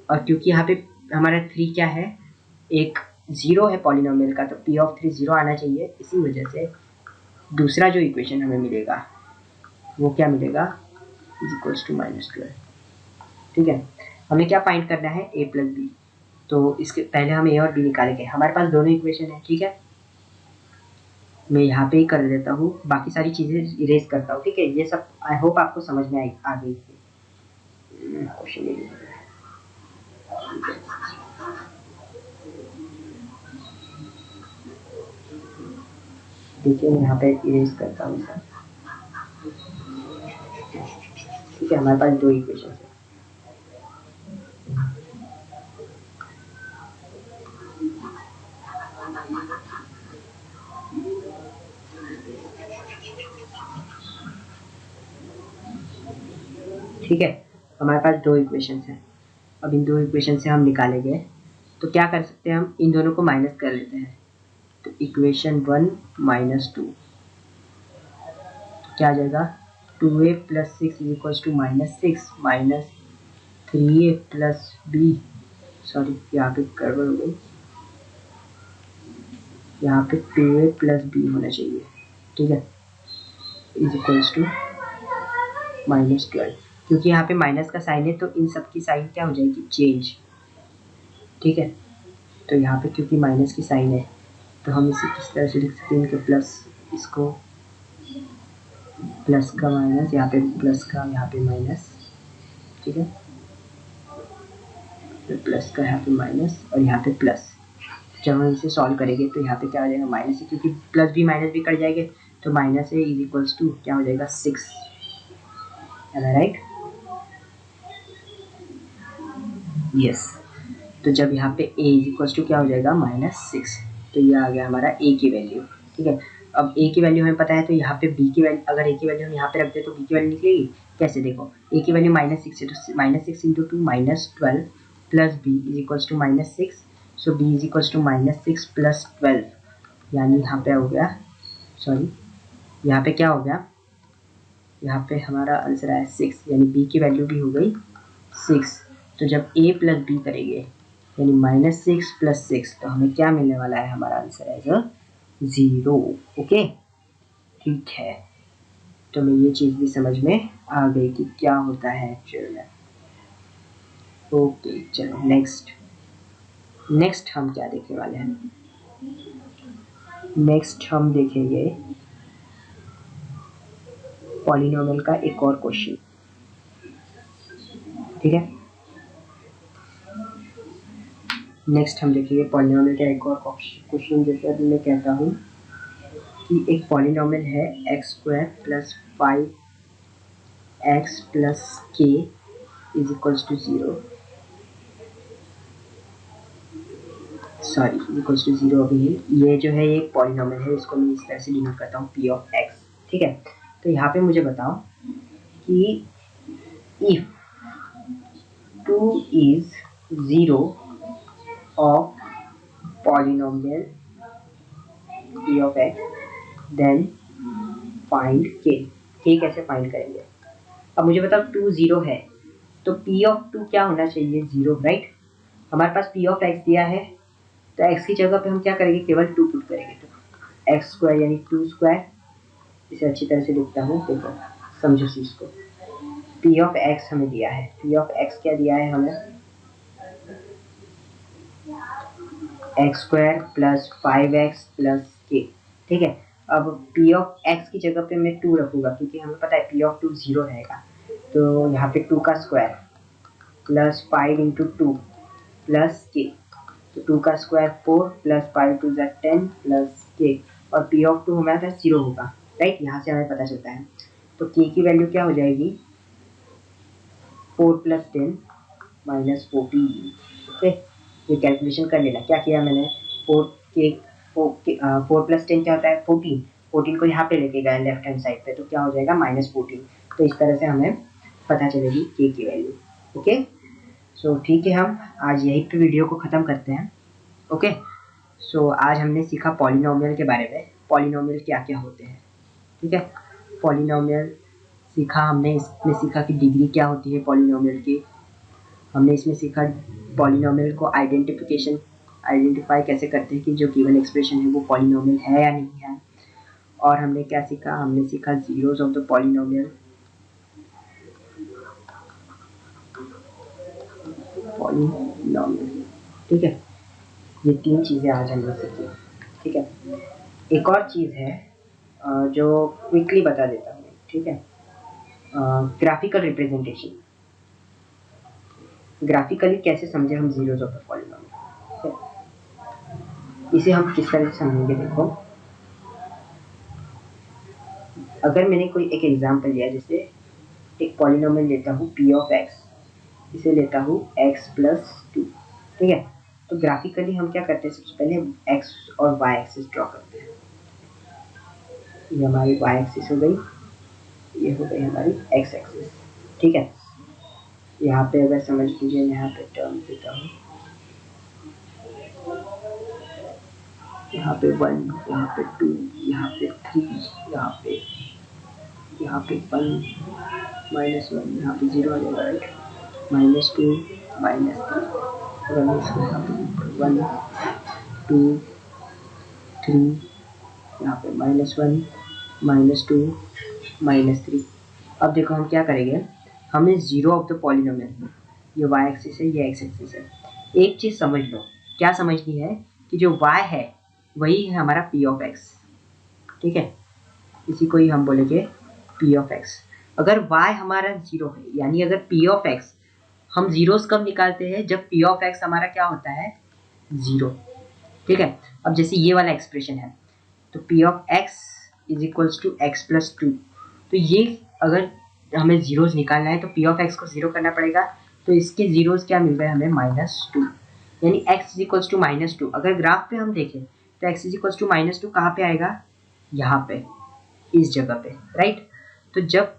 और क्योंकि यहाँ पे हमारा 3 क्या है, एक 0 है पॉलिनोमियल का, तो p ऑफ 3 0 आना चाहिए। इसी वजह से दूसरा जो इक्वेशन हमें मिलेगा वो क्या मिलेगा, इज इक्वल्स टू -12। ठीक है, हमें क्या फाइंड करना है, a प्लस बी, तो इसके पहले हम a और b निकालेंगे। हमारे पास दोनों इक्वेशन है। ठीक है, मैं यहाँ पे ही कर देता हूँ, बाकी सारी चीज़ें इरेज करता हूँ। ठीक है, ये सब आई होप आपको समझ में आ गई थी। क्वेश्चन देखिए मैं यहाँ पे इरेज करता हूँ सर। ठीक है, हमारे पास दो इक्वेशन है। ठीक है, हमारे पास दो इक्वेशन हैं। अब इन दो इक्वेशन से हम निकालेंगे, तो क्या कर सकते हैं, हम इन दोनों को माइनस कर लेते हैं। तो इक्वेशन 1 माइनस 2 क्या आ जाएगा, 2a plus 6 is equals to -6 minus 3a plus b, sorry यहाँ पे गड़बड़ हो गई, यहाँ पे 2a प्लस बी होना चाहिए। ठीक है, इज इक्वल्स टू -12, क्योंकि यहाँ पे माइनस का साइन है तो इन सब की साइन क्या हो जाएगी, चेंज। ठीक है, तो यहाँ पे क्योंकि माइनस की साइन है तो हम इसे किस तरह से लिख सकते हैं, इनके प्लस, इसको प्लस का माइनस, यहाँ पे प्लस का, यहाँ पे माइनस। ठीक है, तो प्लस का यहाँ पे माइनस और यहाँ पे प्लस। जब हम इसे सॉल्व करेंगे तो यहाँ पे क्या हो जाएगा, माइनस है, क्योंकि प्लस भी माइनस भी कट जाएंगे तो माइनस है इज इक्वल्स टू क्या हो जाएगा, 6। Right, yes. तो जब यहाँ पे a इज इक्वल्स टू क्या हो जाएगा, -6, तो ये आ गया हमारा a की वैल्यू। ठीक है, अब a की वैल्यू हमें पता है तो यहाँ पे b की वैल्यू, अगर a की वैल्यू हम यहाँ पे रखते तो b की वैल्यू निकलेगी कैसे, देखो a की वैल्यू -6 है तो -6 into 2 -12 plus b is equals to -6, so b is equals to -6 plus 12, यानी यहाँ पे हो गया, सॉरी यहाँ पे क्या हो गया, यहाँ पे हमारा आंसर आया 6, यानी b की वैल्यू भी हो गई 6। तो जब a प्लस b करेंगे यानी -6 प्लस 6, तो हमें क्या मिलने वाला है, हमारा आंसर आएगा 0। ओके, ठीक है, तो मैं ये चीज़ भी समझ में आ गई कि क्या होता है एक्चुअल में। ओके, चलो नेक्स्ट हम क्या देखने वाले हैं, नेक्स्ट हम देखेंगे पॉलिनोमियल का एक और क्वेश्चन। ठीक है, नेक्स्ट हम देखेंगे पॉलिनोमियल का एक और क्वेश्चन। जैसे अभी मैं कहता हूँ कि एक पॉलिनोमियल है x² plus 5x plus k is equals to 0, sorry is equals to 0 अभी ये जो है एक पॉलिनोमियल है, इसको मैं इस तरह से डिनोट करता हूँ p ऑफ x। ठीक है, तो यहाँ पे मुझे बताओ कि if 2 is 0 of polynomial p of x then find k। k कैसे फाइंड करेंगे, अब मुझे बताओ 2 0 है तो p ऑफ 2 क्या होना चाहिए, 0, राइट। हमारे पास p ऑफ x दिया है तो x की जगह पे हम क्या करेंगे, केवल 2 पुट करेंगे, तो x² यानी 2²। इसे अच्छी तरह से लिखता हूँ, देखो समझो चीज को। p ऑफ x हमें दिया है, p ऑफ x क्या दिया है हमें, x² plus 5x plus k। ठीक है, अब p ऑफ x की जगह पे मैं 2 रखूँगा क्योंकि हमें पता है p ऑफ 2 0 रहेगा, तो यहाँ पे 2 का square plus 5 into 2 plus k, तो 2 का स्क्वायर 4 प्लस 5 2 ज़ा 10 प्लस k, और p ऑफ 2 हमारे पास 0 होगा, राइट, यहाँ से हमें पता चलता है। तो k की वैल्यू क्या हो जाएगी, 4 प्लस 10 माइनस 14। ओके, ये कैलकुलेशन कर लेना, क्या किया मैंने, 4 प्लस 10 क्या होता है, 14, 14 को यहाँ पे लेके गया लेफ्ट हैंड साइड पे, तो क्या हो जाएगा -14। तो इस तरह से हमें पता चलेगी k की वैल्यू। ओके, सो ठीक है, हम आज यहीं पे वीडियो को ख़त्म करते हैं। ओके, सो आज हमने सीखा पॉलिनोमियल के बारे में, पॉलिनोमियल क्या क्या होते हैं। ठीक है, पॉलिनोमियल सीखा हमने, इसमें सीखा कि डिग्री क्या होती है पॉलिनोमियल की, हमने इसमें सीखा पॉलिनोमियल को आइडेंटिफाई कैसे करते हैं कि जो गिवन एक्सप्रेशन है वो पॉलिनोमियल है या नहीं है। और हमने क्या सीखा, हमने सीखा जीरोस ऑफ द पॉलिनोमियल, ठीक है, ये 3 चीज़ें आज हमने सीखी। ठीक है, एक और चीज़ है जो क्विकली बता देता हूँ। ठीक है, ग्राफिकल रिप्रेजेंटेशन, ग्राफिकली कैसे समझे हम जीरोस ऑफ द पॉलिनोमियल, इसे हम किस तरह से समझेंगे, देखो अगर मैंने कोई एक एग्जांपल लिया, जैसे एक पॉलिनोमियल लेता हूँ p ऑफ x, इसे लेता हूँ x प्लस 2। ठीक है, तो ग्राफिकली हम क्या करते हैं, सबसे पहले हम x और y एक्सिस ड्रॉ करते हैं। ये हमारी y एक्सिस हो गई, ये हो गई हमारी x एक्सिस। ठीक है, यहाँ पे अगर समझ लीजिए, मैं यहाँ पे टर्म देता हूँ, यहाँ पे 1, यहाँ पे 2, यहाँ पे 3, यहाँ पे 1 -1, यहाँ पे 0 आ जाएगा, राइट, -2 -3, अगर मैं इसको यहाँ पे 1 2 3, यहाँ पे -1 -2 -3। अब देखो हम क्या करेंगे, हमें जीरो ऑफ द पॉलिनोमियल, ये y एक्सिस है, ये x एक्सिस है। एक चीज़ समझ लो, क्या समझनी है कि जो y है वही है हमारा p ऑफ x, ठीक है। इसी को ही हम बोलेंगे p ऑफ x। अगर y हमारा जीरो है, यानी अगर p ऑफ x, हम जीरोस कब निकालते हैं, जब p ऑफ x हमारा क्या होता है, जीरो, ठीक है। अब जैसे ये वाला एक्सप्रेशन है, तो p of x is equals to x plus 2, तो ये अगर हमें जीरोस निकालना है तो p ऑफ x को जीरो करना पड़ेगा, तो इसके जीरोस क्या मिल गए हमें, -2, यानी x इज इक्वल्स टू -2। अगर ग्राफ पे हम देखें तो x इज इक्वल्स टू -2 कहाँ पे आएगा, यहाँ पे, इस जगह पे, राइट। तो जब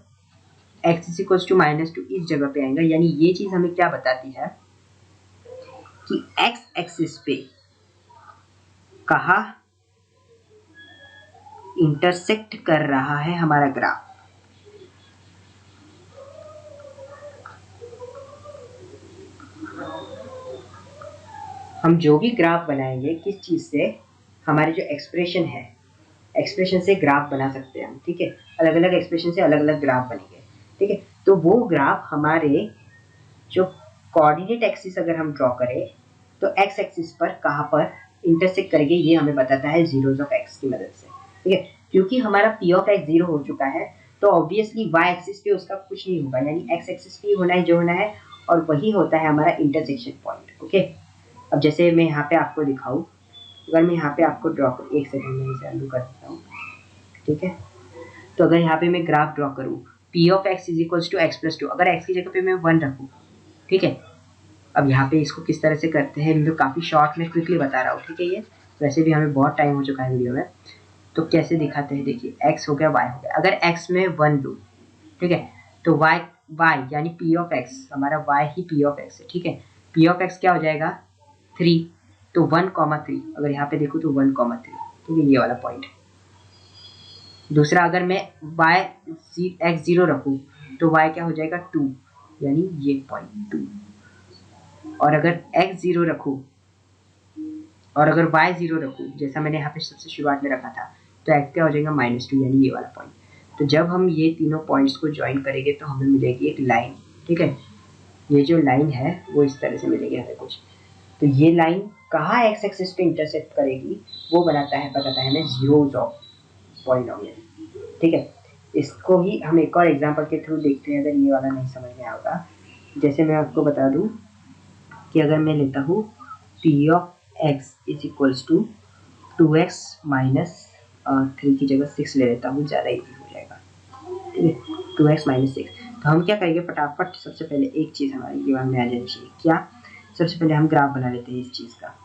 x इज इक्वल्स टू -2 इस जगह पे आएगा, यानी ये चीज़ हमें क्या बताती है कि x एक्सिस पे कहाँ इंटरसेक्ट कर रहा है हमारा ग्राफ। हम जो भी ग्राफ बनाएंगे किस चीज़ से, हमारे जो एक्सप्रेशन है, एक्सप्रेशन से ग्राफ बना सकते हैं हम, ठीक है। अलग अलग एक्सप्रेशन से अलग अलग ग्राफ बनेंगे, ठीक है। तो वो ग्राफ हमारे जो कोऑर्डिनेट एक्सिस अगर हम ड्रॉ करें तो एक्स एक्सिस पर कहाँ पर इंटरसेक्ट करेंगे, ये हमें बताता है जीरोज ऑफ एक्स की मदद से, ठीक है। क्योंकि हमारा पी ऑफ एक्स जीरो हो चुका है तो ऑब्वियसली वाई एक्सिस पे उसका कुछ नहीं होगा, यानी एक्स एक्सिस पे होना है जो होना है, और वही होता है हमारा इंटरसेक्शन पॉइंट, ओके। अब जैसे मैं यहाँ पे आपको दिखाऊँ, अगर मैं यहाँ पे आपको ड्रॉ कर, एक सेकंड में इसे अंडू कर देता हूँ, ठीक है। तो अगर यहाँ पे मैं ग्राफ ड्रॉ करूँ, p of x is equals to x plus 2, अगर एक्स की जगह पे मैं 1 रखूँ, ठीक है। अब यहाँ पे इसको किस तरह से करते हैं, मैं तो काफ़ी शॉर्ट में क्विकली बता रहा हूँ, ठीक है। ये वैसे भी हमें बहुत टाइम हो चुका है वीडियो में, तो कैसे दिखाते हैं, देखिए x हो गया y हो गया, अगर x में 1 लूँ, ठीक है, तो y यानी p ऑफ x, हमारा y he p of x है, ठीक है। p ऑफ x क्या हो जाएगा, 3, तो 1,3, अगर यहाँ पे देखो तो 1,3, ठीक है, ये वाला पॉइंट। दूसरा अगर मैं x 0 रखूँ तो y क्या हो जाएगा, 2, यानी ये पॉइंट 2। और अगर x 0 रखूँ और अगर y 0 रखूँ, जैसा मैंने यहाँ पे सबसे शुरुआत में रखा था, तो x क्या हो जाएगा, -2, यानी ये वाला पॉइंट। तो जब हम ये तीनों पॉइंट्स को ज्वाइन करेंगे तो हमें मिलेगी एक लाइन, ठीक है। ये जो लाइन है वो इस तरह से मिलेगी हमें कुछ, तो ये लाइन कहाँ एक्स एक्सिस पे इंटरसेक्ट करेगी, वो बताता है हमें जीरोज ऑफ पॉलिनोमियल, ठीक है। इसको ही हम एक और एग्जांपल के थ्रू देखते हैं, अगर ये वाला नहीं समझ में आएगा। जैसे मैं आपको बता दूं कि अगर मैं लेता हूँ p of x is equals to 2x minus 3 की जगह 6 ले लेता हूँ, ज़्यादा इजी हो जाएगा, ठीक है। 2x माइनस 6, तो हम क्या करेंगे, फटाफट सबसे पहले एक चीज़ हमारी दिमाग में आ जानी चाहिए, क्या, सबसे पहले हम ग्राफ बना लेते हैं इस चीज़ का,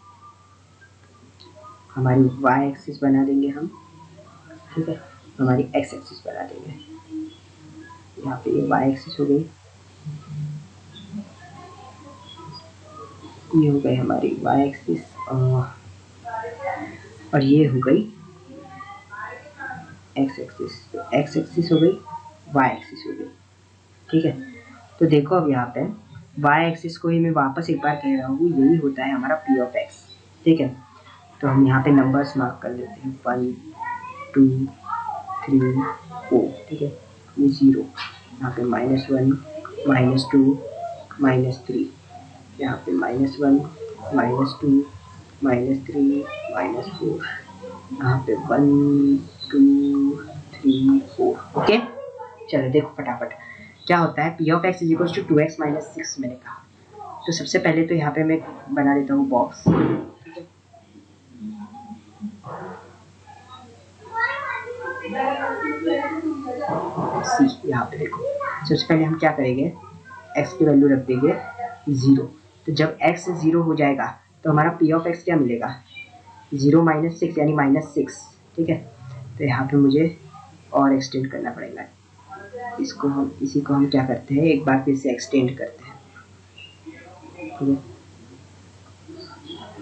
हमारी y एक्सिस बना देंगे हम, ठीक है, हमारी x एक्सिस बना देंगे। यहाँ पे ये y एक्सिस हो गई, ये हो गई हमारी y एक्सिस, और ये हो गई x एक्सिस, तो x एक्सिस हो गई, y एक्सिस हो गई, ठीक है। तो देखो अब यहाँ पे y एक्सिस को ही मैं वापस एक बार कह रहा हूँ, यही होता है हमारा p ऑफ x, ठीक है। तो हम यहाँ पे नंबर्स मार्क कर लेते हैं, 1 2 3 4, ठीक है, ये 0, यहाँ पे -1 -2 -3, यहाँ पे -1 -2 -3 -4, यहाँ पे 1 2 3 4, ओके। चलो देखो फटाफट क्या होता है, p of x is equal to 2x minus 6 मैंने कहा। तो सबसे पहले तो यहाँ पे मैं बना लेता हूँ बॉक्स, सी। यहाँ पे देखो सबसे पहले हम क्या करेंगे, x की वैल्यू रख देंगे 0, तो जब x 0 हो जाएगा तो हमारा p ऑफ x क्या मिलेगा, 0 माइनस 6 यानी -6, ठीक है। तो यहाँ पे मुझे और एक्सटेंड करना पड़ेगा, इसको हम इसी को हम क्या करते हैं, एक बार फिर से एक्सटेंड करते हैं, ठीक है,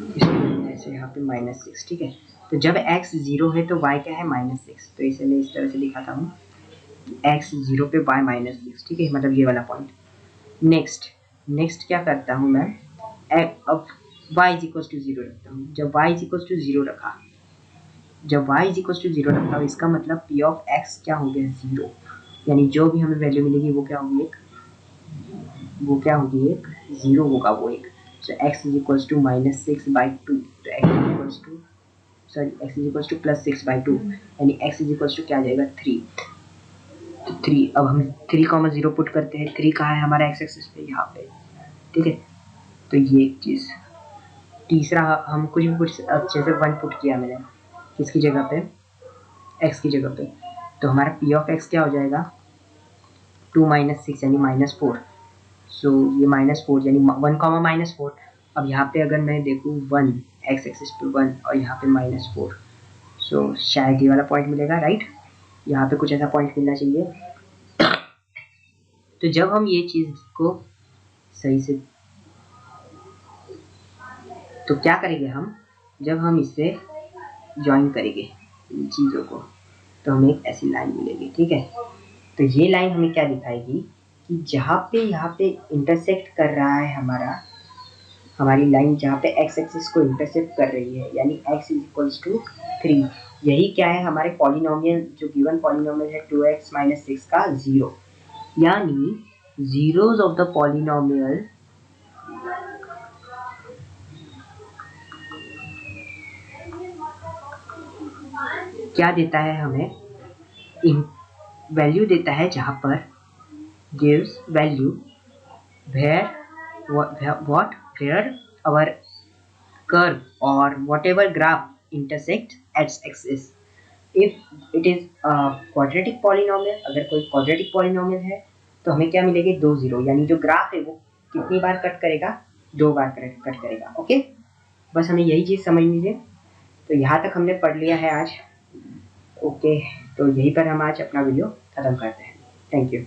इसको ऐसे यहाँ पे -6, ठीक है। तो जब x 0 है तो y क्या है, -6, तो इसे मैं इस तरह से दिखाता हूँ, x 0 पे y -6, ठीक है, मतलब ये वाला पॉइंट। नेक्स्ट क्या करता हूँ मैं, अब y इज इक्वल टू 0 रखता हूँ। जब y इज इक्वल टू 0 रखा, इसका मतलब p ऑफ x क्या हो गया, 0, यानी जो भी हमें वैल्यू मिलेगी वो क्या होगी, एक जीरो होगा वो एक। सो x इज इक्वल्स टू -6/2, तो x इज इक्वल्स टू +6/2, यानी x इज इक्वल्स टू क्या आ जाएगा 3। तो 3, अब हम 3,0 पुट करते हैं। 3 कहाँ है हमारा x एक्सिस पे, यहाँ पे, ठीक है। तो ये एक चीज़। तीसरा हम कुछ भी पुट, अच्छे से 1 पुट किया मैंने किसकी जगह पे, x की जगह पे, तो हमारा p ऑफ x क्या हो जाएगा 2 - 6 यानी -4। सो ये -4 यानी 1, -4। अब यहाँ पे अगर मैं देखूँ 1, x एक्सिस पे 1 और यहाँ पे -4, सो शायद ये वाला पॉइंट मिलेगा, राइट। यहाँ पे कुछ ऐसा पॉइंट मिलना चाहिए। तो जब हम ये चीज़ को सही से, तो क्या करेंगे हम, जब हम इससे ज्वाइन करेंगे इन चीज़ों को, तो हमें एक ऐसी लाइन मिलेगी, ठीक है। तो ये लाइन हमें क्या दिखाएगी कि जहाँ पे यहाँ पे इंटरसेक्ट कर रहा है हमारी लाइन, जहाँ पे x एक्सिस को इंटरसेक्ट कर रही है, यानी x इज इक्वल्स टू 3, यही क्या है हमारे पॉलिनोमियल, जो गिवन पॉलिनोमियल है 2x - 6 का 0, यानी जीरोज ऑफ द पॉलिनोमियल क्या देता है हमें, वैल्यू देता है जहाँ पर gives value where our curve or whatever graph intersect at axis. If it is a quadratic polynomial, अगर कोई quadratic polynomial है तो हमें क्या मिलेगी 2 0, यानी जो ग्राफ है वो कितनी बार कट करेगा, 2 बार कट करेगा। ओके, बस हमें यही चीज़ समझनी है। तो यहाँ तक हमने पढ़ लिया है आज। ओके, तो यहीं पर हम आज अपना वीडियो खत्म करते हैं। Thank you.